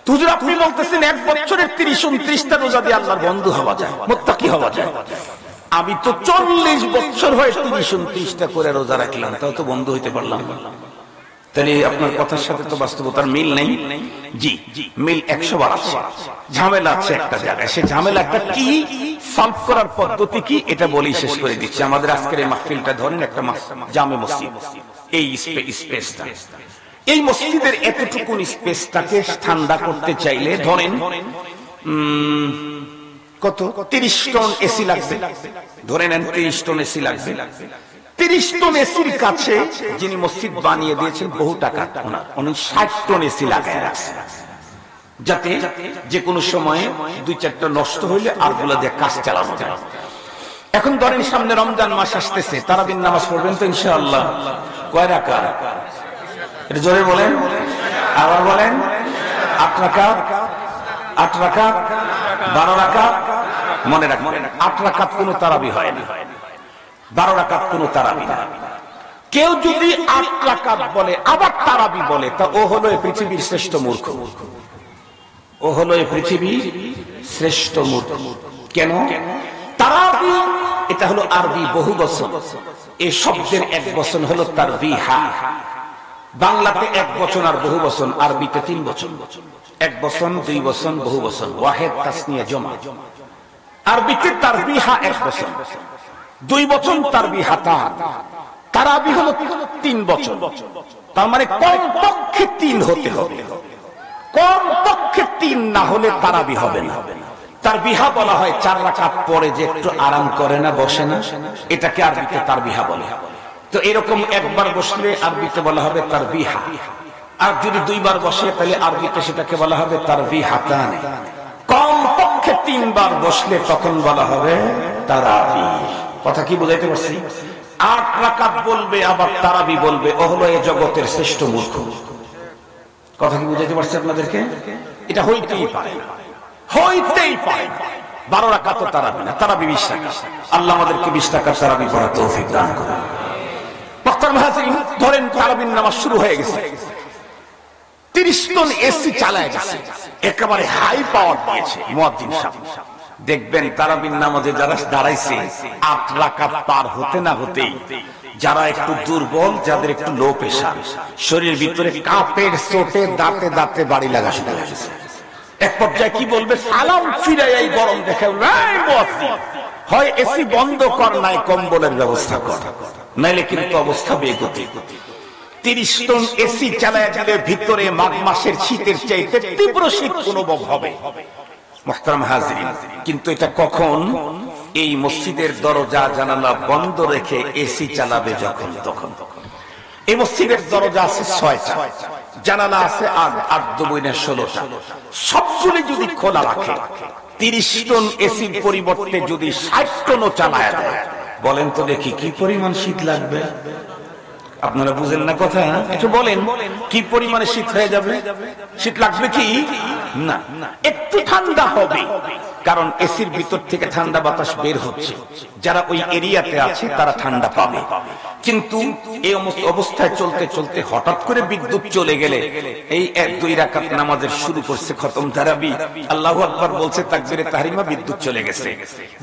হুজুর আপনি বলতেছেন 1 বছরের 30-29টা রোজা দিয়ে আল্লাহর বন্ধু হওয়া যায়, মুত্তাকি হওয়া যায়। আমি তো 40 বছর হয়ে 30-29টা করে রোজা রাখলাম, তাও তো বন্ধু হইতে পারলাম না। তাহলে আপনার কথার সাথে তো বাস্তবতার মিল নেই। জি, মিল 100 বার আছে, ঝামেলা আছে একটা জায়গায়। সে ঝামেলাটা কি, সলভ করার পদ্ধতি কি, এটা বলেই শেষ করে দিচ্ছি। আমাদের আজকের এই মাহফিলটা ধরেন একটা জামে মসজিদ, এই স্পেসটা, এই মসজিদের এতটুকু স্পেসটাকে ঠান্ডা করতে চাইলে ধরেন কত 30 টন এসি লাগবে, ধরে নেন 30 টন এসি লাগবে। 30 টন এসির কাছে যিনি মসজিদ বানিয়ে দিয়েছেন বহু টাকা, উনি 60 টন এসি লাগায় রাখছেন, যাতে যে কোনো সময়ে 2-4টা নষ্ট হইলে আরগুলা দিয়ে কাজ চালানো যায়। এখন ধরেন সামনে রমজান মাস আসতেছে, তারাবির নামাজ পড়বেন তো ইনশাআল্লাহ। কয় রাকাত? এটা জোরে বলেন, আবার বলেন। 8 রাকাত, 8 রাকাত, 12 রাকাত। মনে রাখবেন 8 রাকাত কোনো তারাবি হয় না, 12 রাকাত কোনো তারাবি না। কেউ যদি 8 রাকাত বলে আবার তারাবি বলে, তা ও হলো এই পৃথিবীর শ্রেষ্ঠ মূর্খ। ও হলো এই পৃথিবীর শ্রেষ্ঠ মূর্খ। কেন? তারাবি এটা হলো আরবি বহু বচন। এই শব্দের এক বচন হলো তারবিহা। বাংলাতে এক বচন আর বহু বচন, আরবিতে 3 বচন। এক বচন, 2 বচন, বহু বচন, ওয়াহেদ তাসনিয়া জমা। আরবিতে তারবিহা এক বচন, 2 বচন তারবিহাতা। তারাবি হলো 3 বচন। তার মানে কমপক্ষে 3 হতে হবে, কমপক্ষে 3 না হলে তারাবি হবে না। তারবিহা বলা হয় 4 রাকাত পরে যে একটু আরাম করে না, বসে না, এটাকে আরবিতে তারবিহা বলে। তো এরকম একবার বসলে আরবিতে বলা হবে তারবিহা, আর যদি 2 বার বসে তাহলে আরবিতে সেটাকে বলা হবে তারবিহাতান। কমপক্ষে 3 বার বসলে তখন বলা হবে তারাবি। কথা কি বুঝাইতে পারছি? 8 রাকাত বলবে আবার তারাবি বলবে, ও হলো এই জগতের শ্রেষ্ঠ মূর্খ। কথা কি বুঝাইতে পারছি আপনাদেরকে? এটা হইতেই পারে না, হইতেই পারে না। 12 রাকাত তো তারাবি না, তারাবি 20 টাকা। আল্লাহ আমাদেরকে 20 টাকার তারাবি পড়ার তৌফিক দান করুন। ধরেন তারাবির নামাজ শুরু হয়ে গেছে, 30 টন এসি চালায় গেছে, একেবারে হাই পাওয়ার দিয়েছে মুয়াজ্জিন সাহেব। দেখবেন তারাবির নামাজে যারা দাঁড়াইছে 8 রাকাত পার হতে না হতেই যারা একটু দুর্বল, যাদের একটু লো প্রেশার, শরীরের ভিতরে কাপের চোটে দাঁতে দাঁতে বাড়ি লাগা শুরু হয়ে গেছে। এক পর্যায়ে কি বলবে, সালাম ফিরে এই গরম দেখে, হয় এসি বন্ধ কর, নাই কম্বলের ব্যবস্থা কর, নাইলে কিন্তু অবস্থা বেগতি। 30 টন এসি চালায় যাবে ভিতরে মাঘ মাসের শীতের চাইতে তীব্র শীত অনুভব হবে। মুহতারাম হাজিরিন, কিন্তু এটা কখন? এই মসজিদের দরজা জানালা বন্ধ রেখে এসি চালাবে যখন তখন। এই মসজিদের দরজা আছে 6টা, জানালা আছে 8-16টা, সবগুলি যদি খোলা রাখে 30 টন এসির পরিবর্তে যদি 60 টনও চালায় দেয়, বলেন তো দেখি কি পরিমাণ শীত লাগবে? আপনারা বুঝেন না কথা? একটু বলেন কি পরিমাণে শীত হয়ে যাবে? শীত লাগবে কি না? একটু ঠান্ডা হবে, কারণ এসির ভিতর থেকে ঠান্ডা বাতাস বের হচ্ছে, যারা ওই এরিয়াতে আছে তারা ঠান্ডা পাবে। কিন্তু এই অবস্থায় চলতে চলতে হঠাৎ করে বিদ্যুৎ চলে গেলে, এই 1-2 রাকাত নামাজের শুরু করছে খতম তারাবি, আল্লাহু আকবার বলছে তাকবীরে তাহরিমা, বিদ্যুৎ চলে গেছে।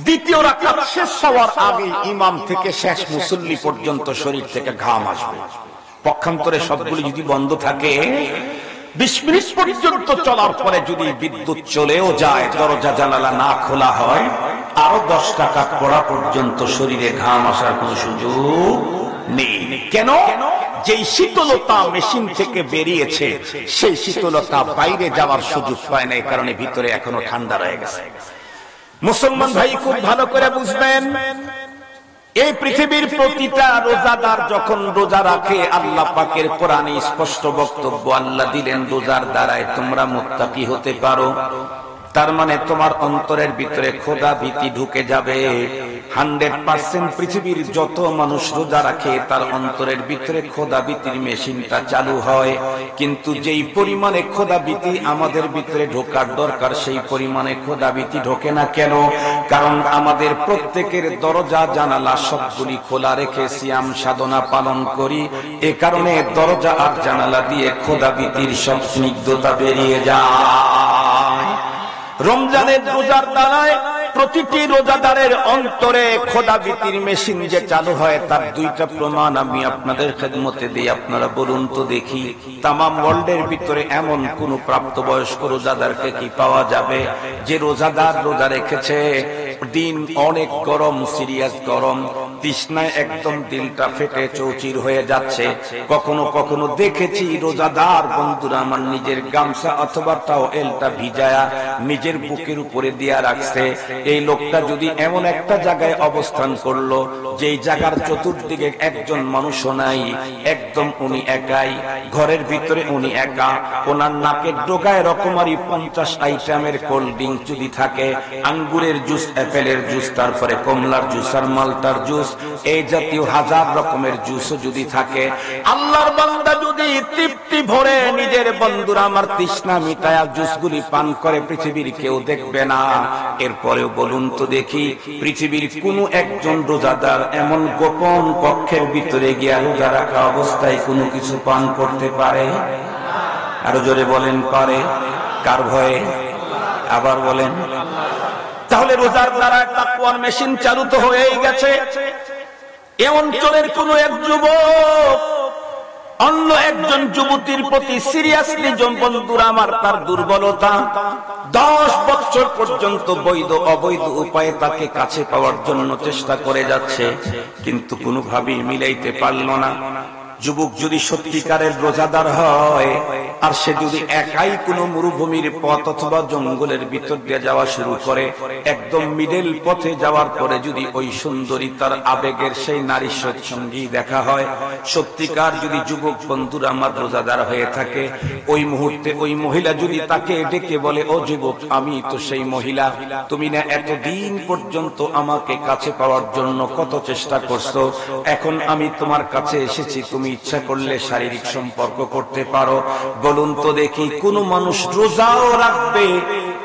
দ্বিতীয় রাকাত শেষ হওয়ার আগে ইমাম থেকে শেষ মুসল্লি পর্যন্ত শরীর থেকে ঘাম আসবে। পক্ষান্তরে সবগুলি যদি বন্ধ থাকে, 20 মিনিট পর্যন্ত চলার পরে যদি বিদ্যুৎ চলেও যায়, দরজা জানালা না খোলা হয়, আরো 10 টাকা পড়া পর্যন্ত শরীরে ঘাম আসার কোন সুযোগ নেই। কেন? যেই শীতলতা মেশিন থেকে বেরিয়েছে, সেই শীতলতা বাইরে যাওয়ার সুযোগ পায় না, এই কারণে ভিতরে এখনো ঠান্ডা রয়ে গেছে। মুসলমান ভাই খুব ভালো করে বুঝবেন, এই পৃথিবীর প্রতিটা রোজাদার যখন রোজা রাখে, আল্লাহ পাকের কোরআনে স্পষ্ট বক্তব্য আল্লাহ দিলেন, রোজার দ্বারায় তোমরা মুত্তাকি হতে পারো। তার মানে তোমার অন্তরের ভিতরে খোদা ভীতি ঢুকে যাবে। 100% পৃথিবীর যত মানুষ রোজা রাখে তার অন্তরের ভিতরে খোদা ভীতির মেশিনটা চালু হয়, কিন্তু যেই পরিমাণে খোদা ভীতি আমাদের ভিতরে ঢোকার দরকার, সেই পরিমাণে খোদা ভীতি ঢোকে না। কেন? কারণ আমাদের প্রত্যেকের দরজা জানালা সবগুলি খোলা রেখে সিয়াম সাধনা পালন করি, এ কারণে দরজা আর জানালা দিয়ে খোদা ভীতির সব স্নিগ্ধতা বেরিয়ে যায়। রমজানের রোজার দ্বারায় প্রতিটি রোজাদারের অন্তরে খোদা ভীতির মেশিন যে চালু হয়, তার 2টা প্রমাণ আমি আপনাদের খেদমতে দিই। আপনারা বলুন তো দেখি, তামাম ওয়ার্ল্ডের ভিতরে এমন কোন প্রাপ্তবয়স্ক রোজাদারকে কি পাওয়া যাবে যে রোজাদার রোজা রেখেছে, দিন অনেক গরম, সিরিয়াস গরম, তৃষ্ণায় একদম দিলটা ফেটে চৌচির হয়ে যাচ্ছে। কখনো কখনো দেখেছি রোজাদার বন্ধুরা আমার নিজের গামছা অথবা টাওয়েলটা ভিজায়া নিজের বুকের উপরে দিয়া রাখছে। এই লোকটা যদি এমন একটা জায়গায় অবস্থান করলো, যেই জায়গার চতুর্দিকে একজন মানুষও নাই, একদম উনি একাই, ঘরের ভিতরে উনি একা, ওনার নাকের ডোগায় রকমারি 50 আইটেমের কোল্ড ড্রিঙ্ক যদি থাকে, আঙ্গুরের জুস, আপেলের জুস, তারপরে কমলার জুস আর মালটার জুস, এই জাতীয় 1000 রকমের জুসও যদি থাকে, আল্লাহর বান্দা যদি তৃপ্তি ভরে নিজের বন্ধুরা আমার তৃষ্ণা মিটায়া জুসগুলি পান করে, পৃথিবীর কেউ দেখবে না। এরপরেও বলুন তো দেখি, পৃথিবীর কোন একজন রোজাদার এমন গোপন কক্ষের ভিতরে গিয়া রোজা রাখা অবস্থায় কোনো কিছু পান করতে পারে? আরো জোরে বলেন, পারে? কার ভয়ে? আবার বলেন। তাহলে রোজার দ্বারা তাকওয়ার মেশিন চালু তো হয়েই গেছে। এ অঞ্চলের কোন এক যুবক অন্য একজন যুবতীর প্রতি সিরিয়াসলি, বন্ধুরা আমার, তার দুর্বলতা 10 বছর পর্যন্ত বৈধ অবৈধ উপায়ে তাকে কাছে পাওয়ার জন্য চেষ্টা করে যাচ্ছে, কিন্তু কোনোভাবেই মিলাইতে পারল না। যুবক যদি সত্যিকারের রোজাদার হয়, আর সে যদি একাই কোনো মরুভূমির পথ অথবা জঙ্গলের ভিতর দিয়ে যাওয়া শুরু করে, একদম মিডল পথে যাওয়ার পরে যদি ওই সুন্দরী তার আবেগের সেই নারীর সঙ্গী দেখা হয়, সত্যিকার যদি যুবক বন্ধুরা আমার রোজাদার হয়ে থাকে, ওই মুহূর্তে ওই মহিলা যদি তাকে ডেকে বলে, ও যুবক, আমি তো সেই মহিলা, তুমি না এতদিন পর্যন্ত আমাকে কাছে পাওয়ার জন্য কত চেষ্টা করছো, এখন আমি তোমার কাছে এসেছি, তুমি ইচ্ছা করলে শারীরিক সম্পর্ক করতে পারো। বলুন তো দেখি, কোন মানুষ রোজাও রাখবে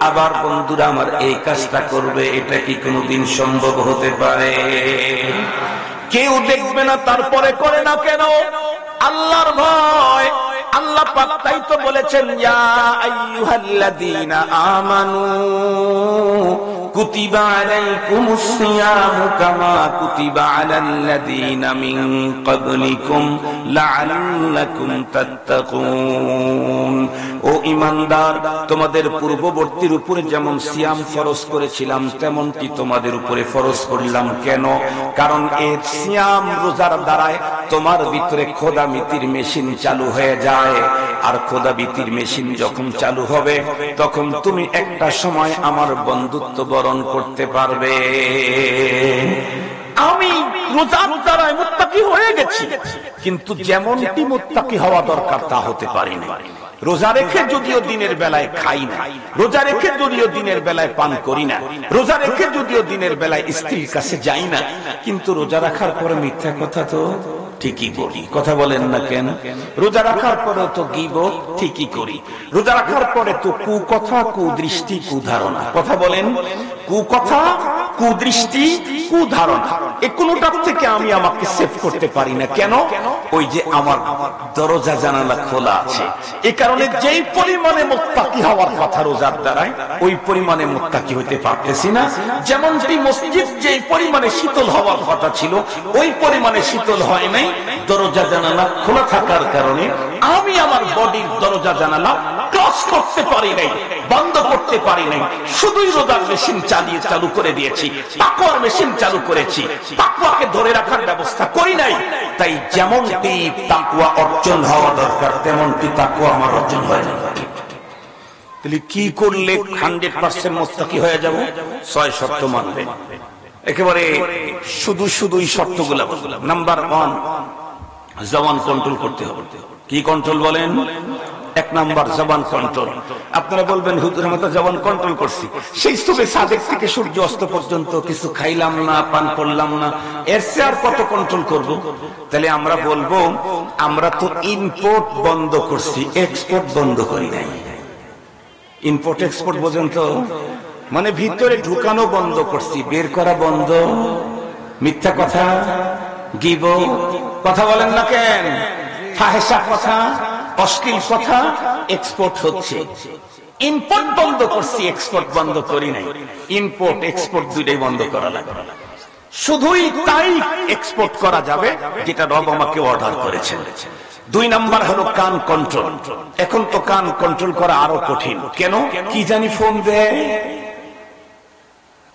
আবার বন্ধুরা আমার এই কাজটা করবে? এটা কি কোনদিন সম্ভব হতে পারে? কেউ দেখবে না, তারপরে করে না কেন? আল্লাহর ভয়। আল্লাহ পাক তাই তো বলেছেন, ইয়া আইয়ুহাল্লাযীনা আমানু কুতিবা আলাইকুমুস সিয়ামু কামা কুতিবা আলাল্লাযীনা মিন ক্বাবলিকুম লাআল্লাকুম তাত্তাকুন। ও ঈমানদার, তোমাদের পূর্ববর্তীর উপরে যেমন সিয়াম ফরজ করেছিলাম, তেমনটি তোমাদের উপরে ফরজ করলাম। কেন? কারণ এই সিয়াম রোজার দ্বারায় তোমার ভিতরে খোদামিতির মেশিন চালু হয়ে যায়, আর খোদাবিতির মেশিন যখন চালু হবে, তখন তুমি একটা সময় আমার বন্ধুত্ব বরণ করতে পারবে। আমি রোজার দ্বারা মুত্তাকি হয়ে গেছি, কিন্তু যেমনটি মুত্তাকি হওয়া দরকার তা হতে পারি না। রোজা রেখে যদিও দিনের বেলায় খাই না, রোজা রেখে যদিও দিনের বেলায় পান করি না, রোজা রেখে যদিও দিনের বেলায় স্ত্রীর কাছে যাই না, কিন্তু রোজা রাখার পরে মিথ্যা কথা তো ঠিকই বলি। কথা বলেন না কেন? রোজা রাখার পরে তো গীবত ঠিকই করি, রোজা রাখার পরে তো কুকথা, কুদৃষ্টি, কুধারণা। কথা বলেন, কুকথা, কুদৃষ্টি, কুধারণা, এই কোনটার থেকে আমি আমাকে সেভ করতে পারি না। কেন? ওই যে আমার দরজা জানালা খোলা আছে, এই কারণে যেই পরিমাণে মুত্তাকি হওয়ার কথা রোজার দ্বারাই, ওই পরিমাণে মুত্তাকি হইতে পারতেছি না। যেমনটি মসজিদ যেই পরিমাণে শীতল হওয়ার কথা ছিল, ওই পরিমাণে শীতল হয় নাই। দরজা জানালা খোলা থাকার কারণে আমি আমার বডির দরজা জানালা ক্লোজ করতে পারি নাই, বন্ধ করতে পারি নাই। শুধুই রোজার মেশিন চালু করে দিয়েছি, তাকওয়ার মেশিন চালু করেছি, তাকওয়াকে ধরে রাখার ব্যবস্থা করি নাই। তাই যেমনটি তাকওয়া অর্জন হওয়া দরকার, তেমনটি তাকওয়া আমার অর্জন হয় না। তাহলে কি করলে 100% মুত্তাকি হয়ে যাব? 6 শর্ত মানবে। একেবারে শুধুই শর্তগুলো বললাম। নাম্বার 1, জবান কন্ট্রোল করতে হবে। কি কন্ট্রোল বলেন? 1 নাম্বার জবান কন্ট্রোল। আপনারা বলবেন হুজুরের মতো জবান কন্ট্রোল করছি, সেই সুবে সাদেক থেকে সূর্য অস্ত পর্যন্ত কিছু খাইলাম না, পান করলাম না, এর চেয়ে আর কত কন্ট্রোল করব? তাহলে আমরা বলবো, আমরা তো ইম্পোর্ট বন্ধ করছি, এক্সপোর্ট বন্ধ করি নাই। ইম্পোর্ট এক্সপোর্ট বোঝেন তো? মানে ভিতরে ঢুকানো বন্ধ করছি, বের করা বন্ধ। মিথ্যা কথা, গীবত, কথা বলেন না কেন? ফাহেসা কথা, অশ্লীল কথা এক্সপোর্ট হচ্ছে। ইম্পোর্ট বন্ধ করছি, এক্সপোর্ট বন্ধ করি নাই। ইম্পোর্ট এক্সপোর্ট দুইটাই বন্ধ করা লাগবে। শুধুই তাই এক্সপোর্ট করা যাবে যেটা রব আমাকে অর্ডার করেছেন। 2 নাম্বার হলো কান কন্ট্রোল। এখন তো কান কন্ট্রোল করা আরো কঠিন। কেন? কি জানি ফোন দেয়,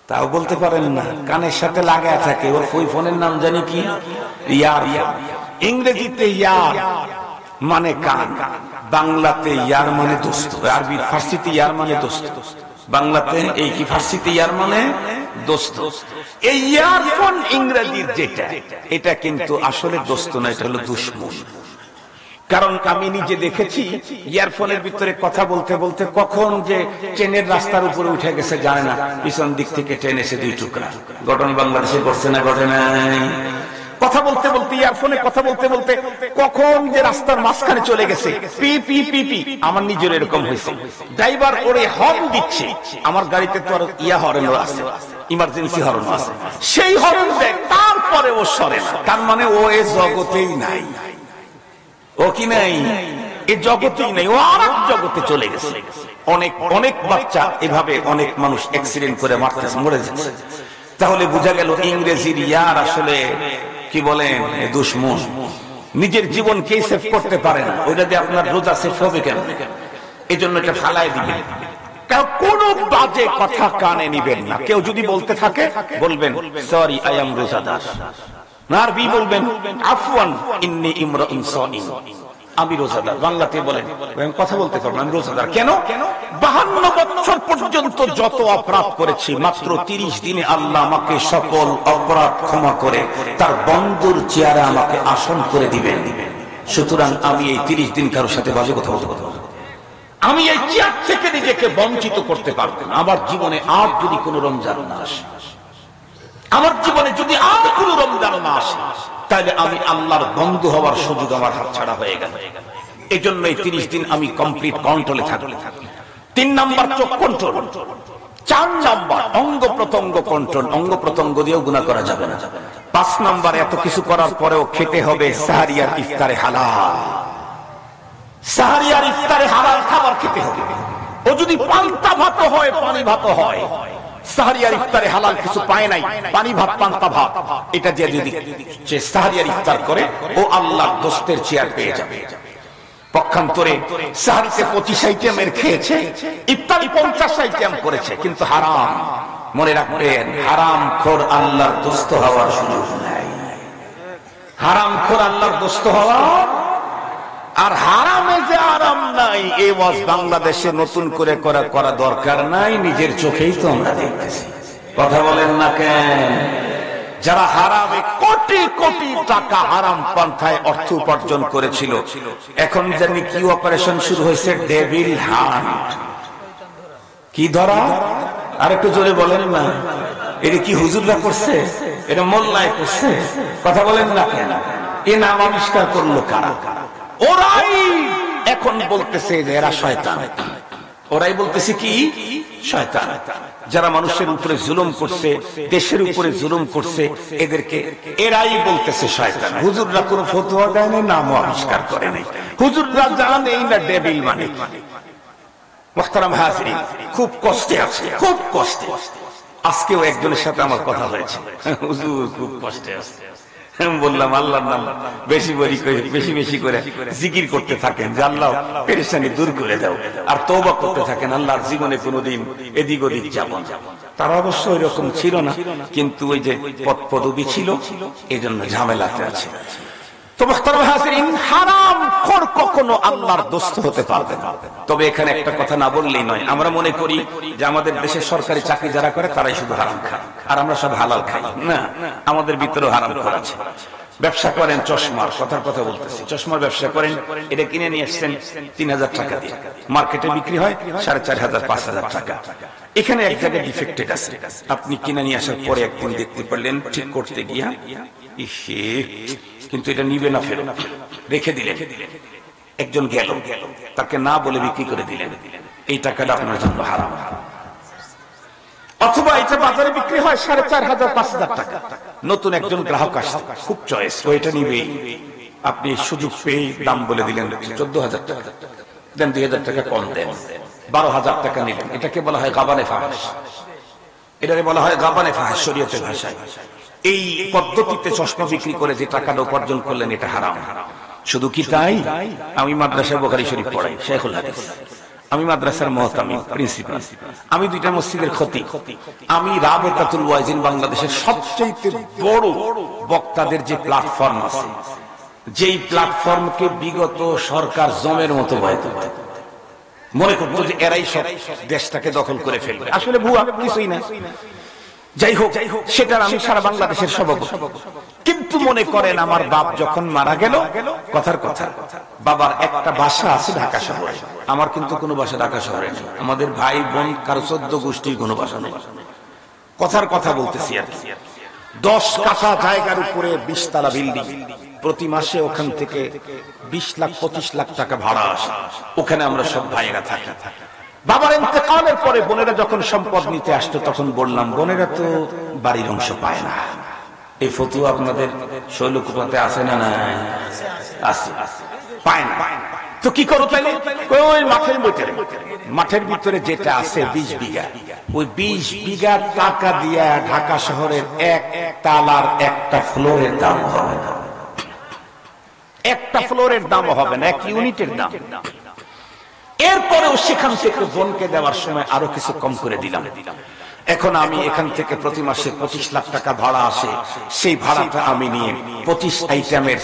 তাও বলতে পারেন না, কানের সাথে লাগায় থাকে। ওই ফোনের নাম জানি কি? ইয়ার। ইংরেজিতে ইয়ার মানে কান, বাংলাতে ইয়ার মানে দোস্ত, আরবি ফার্সিতে ইয়ার মানে দোস্ত, বাংলাতে এই কি ফার্সিতে ইয়ার মানে দোস্ত। এই ইয়ারফোন ইংরেজির যেটা, এটা কিন্তু আসলে দোস্ত না, এটা হলো দুশমন। কারণ আমি নিজে দেখেছি, ইয়ারফোনের ভিতরে কথা বলতে বলতে কখন যে ট্রেনের রাস্তার উপরে উঠে গেছে জানে না, পিছন দিক থেকে ট্রেন এসে 2 টুকরা। ঘটনা বাংলাদেশে ঘটছে না? ঘটে নাই? কথা বলতে বলতে, ইয়ারফোনে কথা বলতে বলতে কখন যে রাস্তার মাঝখানে চলে গেছে, পি পি পি পি। আমার নিজের এরকম হয়েছে। ড্রাইভার ওরে হর্ন দিচ্ছে, আমার গাড়িতে তো আর হর্নও আছে, ইমার্জেন্সি হর্ন আছে, সেই হর্ন দেয়, তারপরে ও সরে না। তার মানে ও এ জগতেই নাই। ও কি নাই? এই জগতেই নাই, ও আর এক জগতে চলে গেছে। অনেক বাচ্চা এভাবে, অনেক মানুষ অ্যাক্সিডেন্ট করে মারতেছে, মরে যাচ্ছে। তাহলে বোঝা গেল ইংরেজির ইয়ার আসলে কি বলেন, দুশমন। নিজের জীবনকে সেভ করতে পারে না, ওইটা দিয়ে আপনার রোজা সেভ হবে কেন? এই জন্য এটা ফালাই দিবেন। কোন বাজে কথা কানে নিবেন না। কেউ যদি বলতে থাকে বলবেন, সরি আই এম রোজাদার। আরবি বলবেন, আফওয়ান ইন্নী ইমরাউন সাইম, আমি রোজাদার। বাংলাতে বলেন, কথা বলতে পারবো আমি রোজাদার। কেন? 52 বছর পর্যন্ত যত অপরাধ করেছি, মাত্র 30 দিনে আল্লাহ আমাকে সকল অপরাধ ক্ষমা করে তার বন্ধুর চেয়ারে আমাকে আসন করে দিবেন। সুতরাং আমি এই 30 দিন কারোর সাথে বাজে কথা বলতে পারবো না। আমি এই চেয়ার থেকে নিজেকে বঞ্চিত করতে পারবো না। আমার জীবনে আর যদি কোনো রমজান না আসে, আমার জীবনে যদি আর কোনো রমজান না আসে, তাহলে আমি আল্লাহর বন্ধু হওয়ার সুযোগ আমার হাতছাড়া হয়ে গেল। এই জন্য এই 30 দিন আমি কমপ্লিট কন্ট্রোলে থাকবো। 3 নাম্বার চোখ কন্ট্রোল। 4 নাম্বার অঙ্গ প্রত্যঙ্গ কন্ট্রোল, অঙ্গ প্রত্যঙ্গ দিয়েও গুনাহ করা যাবে না। 5 নাম্বার এত কিছু করার পরেও খেতে হবে সাহরি আর ইফতারে হালাল। সাহরি আর ইফতারে হালাল খাবার খেতে হবে। ও যদি পান্তা ভাত হয়, পানি ভাত হয়, সাহরি আর ইফতারে হালাল কিছু পায় নাই, পানি ভাত, পান্তা ভাত, এটা দিয়ে যদি সে সাহরি আর ইফতার করে, ও আল্লাহর দোস্তের চেয়ার পেয়ে যাবে। পক্ষান্তরে সাহরিতে 25 আইটেমের খেয়েছে, ইফতারি 50 আইটেম করেছে, কিন্তু হারাম। মনে রাখবেন, হারাম খোর আল্লাহর দোস্ত হওয়ার সুযোগ নাই। হারাম খোর আল্লাহর দোস্ত হওয়া, আর হারামে যে আরাম নাই, এই ওয়াজ বাংলাদেশে নতুন করে করা দরকার নাই। নিজের চোখেই তো আমরা দেখতেছি। কথা বলেন না কেন? যারা হারামে কোটি কোটি টাকা হারাম পন্থায় অর্থ উপার্জন করেছিল, এখন জানি কি অপারেশন শুরু হয়েছে, ডেভিল হান্ট। কি ধরা? আর একটু জোরে বলেন না। এটা কি হুজুররা করছে? এটা মোল্লায় করছে? কথা বলেন না কেন? এ নাম আবিষ্কার করলো কারা? ওরাই এখন বলতেছে যে এরা শয়তান। ওরাই বলতেছে কি? শয়তান। যারা মানুষের উপরে জুলুম করছে, দেশের উপরে জুলুম করছে, এদেরকে এরাই বলতেছে শয়তান। হুজুররা কোনো ফতোয়া দেয় না, নামও আবিষ্কার করে নাই। হুজুররা জানেই না ডেভিল মানে কি। মুহতারাম হাজিরিন, খুব কষ্টে আছে, খুব কষ্টে। আজকেও একজনের সাথে আমার কথা হয়েছে, হুজুর খুব কষ্টে আছে। বললাম আল্লাহর নাম বেশি বেশি বেশি করে জিকির করতে থাকেন যে আল্লাহ পেরেশানি দূর করে দাও, আর তওবা করতে থাকেন, আল্লাহর জীবনে কোনোদিন এদিক ওদিক যাব না। তারা অবশ্য এরকম ছিল না, কিন্তু ওই যে পদ পদবী ছিল, এই জন্য ঝামেলাতে আছে। তো মুহতারাম হাজিরিন, হারামখোর কখনো আল্লাহর দোস্ত হতে পারবে না। তবে এখানে একটা কথা না বললেই নয়, আমরা মনে করি যে আমাদের দেশের সরকারি চাকরি যারা করে তারাই শুধু হারাম খায় আর আমরা সব হালাল খাই। না, আমাদের ভিতরেও হারামখোর আছে। ব্যবসা করেন চশমার, কথার কথা বলতেছি, চশমার ব্যবসা করেন, এটা কিনে নিয়ে আসছেন 3000 টাকা দিয়ে, মার্কেটে বিক্রি হয় 4500 5000 টাকা। এখানে এক জায়গায় ডিফেক্টেড আছে, আপনি কিনে নিয়ে আসার পরে একদিন দেখতে পারলেন ঠিক করতে গিয়া ইসে, কিন্তু এটা নিবে না, ফেরত রেখে দিলেন। একজন গেল, তাকে না বলে বিক্রি করে দিলেন, এই টাকাটা আপনার জন্য হারাম। অথবা এটা বাজারে বিক্রি হয় 4500 5000 টাকা, নতুন একজন গ্রাহক আসছে, খুব চয়েস, ওইটা নিবে, আপনি সুযোগ পেয়ে দাম বলে দিলেন 14000 টাকা, দেন 2000 টাকা কম দেন, 12000 টাকা নিলেন। এটাকে বলা হয় গাবানে ফাহাশ। এটাকে বলা হয় গাবানে ফাহাশ শরীয়তের ভাষায়। এই পদ্ধতিতে চশমা বিক্রি করে যে টাকাটা উপার্জন করলেন, এটা হারাম। শুধু কি তাই? আমি মাদ্রাসায় বুখারী শরীফ পড়াই, শেখুল হাদিস। আমি মাদ্রাসার মুহতামিম, প্রিন্সিপাল। আমি 2টা মসজিদের খতিব। আমি রাবেতাতুল ওয়াইজিন, বাংলাদেশের সবচেয়ে বড় বক্তাদের যে প্ল্যাটফর্ম আছে, যেই প্ল্যাটফর্মকে বিগত সরকার জমের মতো ভয় করত, মনে করত যে এরাই সব দেশটাকে দখল করে ফেলবে। আসলে ভুয়া, কিছুই না। যাই হোক, সেটার আমি সারা বাংলাদেশের সভাপতি। কিন্তু মনে করেন আমার বাপ যখন মারা গেল, কথার কথা, বাবার একটা বাসা আছে ঢাকা শহরে, আমার কিন্তু কোনো বাসা ঢাকা শহরে নেই। আমাদের ভাই বোন কারো 14 গোষ্ঠীর কোনো বাসা নেই। কথার কথা বলতেছি আর কি। 10 কাঠা জায়গার উপরে 20 তলা বিল্ডিং, প্রতি মাসে ওখান থেকে 20 লাখ 25 লাখ টাকা ভাড়া আসে। ওখানে আমরা সব ভাইয়েরা থাকি। বাবার ইন্তেকালের পরে বোনেরা যখন সম্পদ নিতে আসতো, তখন বললাম বোনেরা তো বাড়ির অংশ পায় না। এই ফতুয়া আপনাদের শৈলকুপাতে আছে না? নাই, আছে, পায় না। তো কি করো তাইলে? ওই মাঠের ভিতরে যেটা আছে 20 বিঘা, ওই 20 বিঘা টাকা দিয়া ঢাকা শহরের এক তালার একটা ফ্লোরের দাম হবে না। একটা ফ্লোরের দাম হবে না, 1 ইউনিটের দাম। এরপরেও সেখান থেকে বোনকে দেওয়ার সময় আরো কিছু কম করে দিলাম। এখন আমি এখান থেকে প্রতি মাসে 25 লাখ টাকা ভাড়া আসে, সেই ভাড়াটা আমি নিয়ে 25 আইটেমের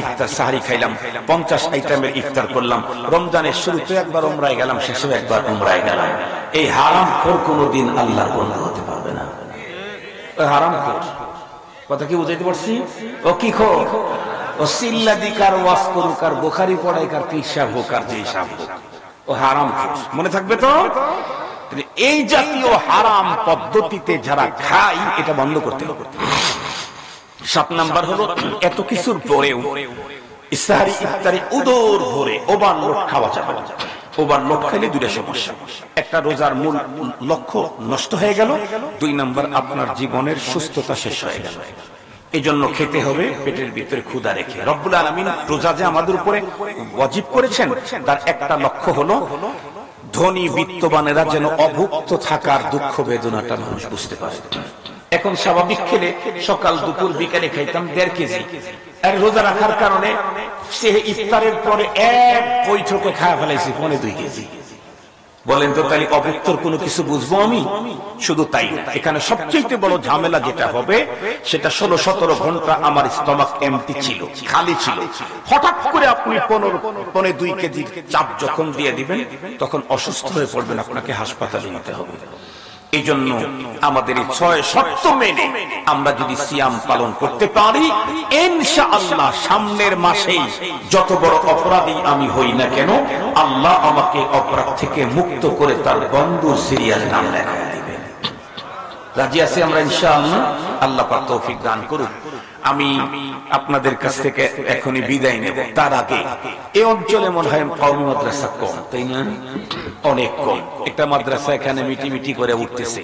ইফতার সাহারি খাইলাম, 50 আইটেমের ইফতার করলাম। রমজানের শুরুতে একবার উমরায় গেলাম, শেষে একবার উমরায় গেলাম। এই হারামখোর কোনোদিন আল্লাহর বন্ধু হতে পারবে না। হারামখোর কথা কি বুঝাইতে পারছি? ও কি খোর? ও সিল্লাদিকার, ওয়াজ করুকার, বুখারী পড়াইকার, পিসাব হোকার, যে হিসাব হোক, ও হারামখোর। মনে থাকবে তো? এই জাতীয় হারাম পদ্ধতিতে যারা খায়, এটা বন্ধ করতে হবে। 7 নাম্বার হলো, এত কিছুর পরেও ইফতারি উদর ভরে ওভারলোড খাওয়া যাবে না। ওভারলোড খাইলে 2টা সমস্যা, একটা রোজার মূল লক্ষ্য নষ্ট হয়ে গেল, 2 নাম্বার আপনার জীবনের সুস্থতা শেষ হয়ে গেল। এই জন্য খেতে হবে পেটের ভিতরে ক্ষুধা রেখে। রব্বুল আলামিন রোজা যে আমাদের উপরে ওয়াজিব করেছেন, তার একটা লক্ষ্য হলো ধনী বিত্তবানেরা যেন অভুক্ত থাকার দুঃখ বেদনাটা মানুষ বুঝতে পারে। এখন স্বাভাবিক খেলে সকাল দুপুর বিকালে খাইতাম 1.5 কেজি, আর রোজা রাখার কারণে সে ইফতারের পরে এক বৈঠকে খাওয়া ফেলাইছি 2.5 কেজি। বলেন তো, তাহলে অভুক্তর কোনো কিছু বুঝবো আমি? শুধু তাই না, এখানে সবচেয়ে বড় ঝামেলা যেটা হবে, সেটা 16-17 ঘন্টা আমার স্টমাক এমটি ছিল, খালি ছিল। হঠাৎ করে আপনি 15-2 কেজির চাপ যখন দিয়ে দিবেন, তখন অসুস্থ হয়ে পড়বেন, আপনাকে হাসপাতালে নিতে হবে। এই জন্য আমাদের এই 6 শর্ত মেনে আমরা যদি সিয়াম পালন করতে পারি, ইনশাআল্লাহ সামনের মাসেই যত বড় অপরাধী আমি হই না কেন, আল্লাহ আমাকে অপরাধ থেকে মুক্ত করে তার বন্ধুর সিরিয়াল নাম লেখায় দিবেন। রাজি আছি আমরা ইনশাআল্লাহ। আল্লাহ পাক তৌফিক দান করুন। আমি আপনাদের কাছ থেকে এখনই বিদায় নেব। তার আগে এই অঞ্চলে মনে হয় কওমি মাদ্রাসা কম, তাই না? অনেক কম। একটা মাদ্রাসা এখানে মিটি করে উঠতেছে।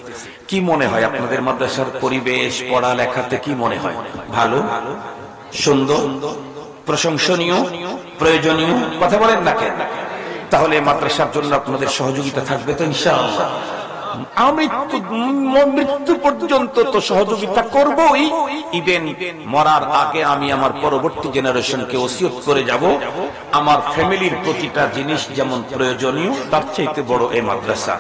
কি মনে হয় আপনাদের মাদ্রাসার পরিবেশ, পড়ালেখাতে কি মনে হয়? ভালো, সুন্দর, প্রশংসনীয়, প্রয়োজনীয়? কথা বলেন না কেন? তাহলে মাদ্রাসার জন্য আপনাদের সহযোগিতা থাকবে তো ইনশাআল্লাহ? মৃত্যু পর্যন্ত তো সহযোগিতা করবই। ইভেন মরার আগে আমি আমার পরবর্তী জেনারেশনকে ওসিয়ত করে যাব, আমার ফ্যামিলির প্রতিটা জিনিস যেমন প্রয়োজনীয় তার চাইতে বড় এই মাদ্রাসা।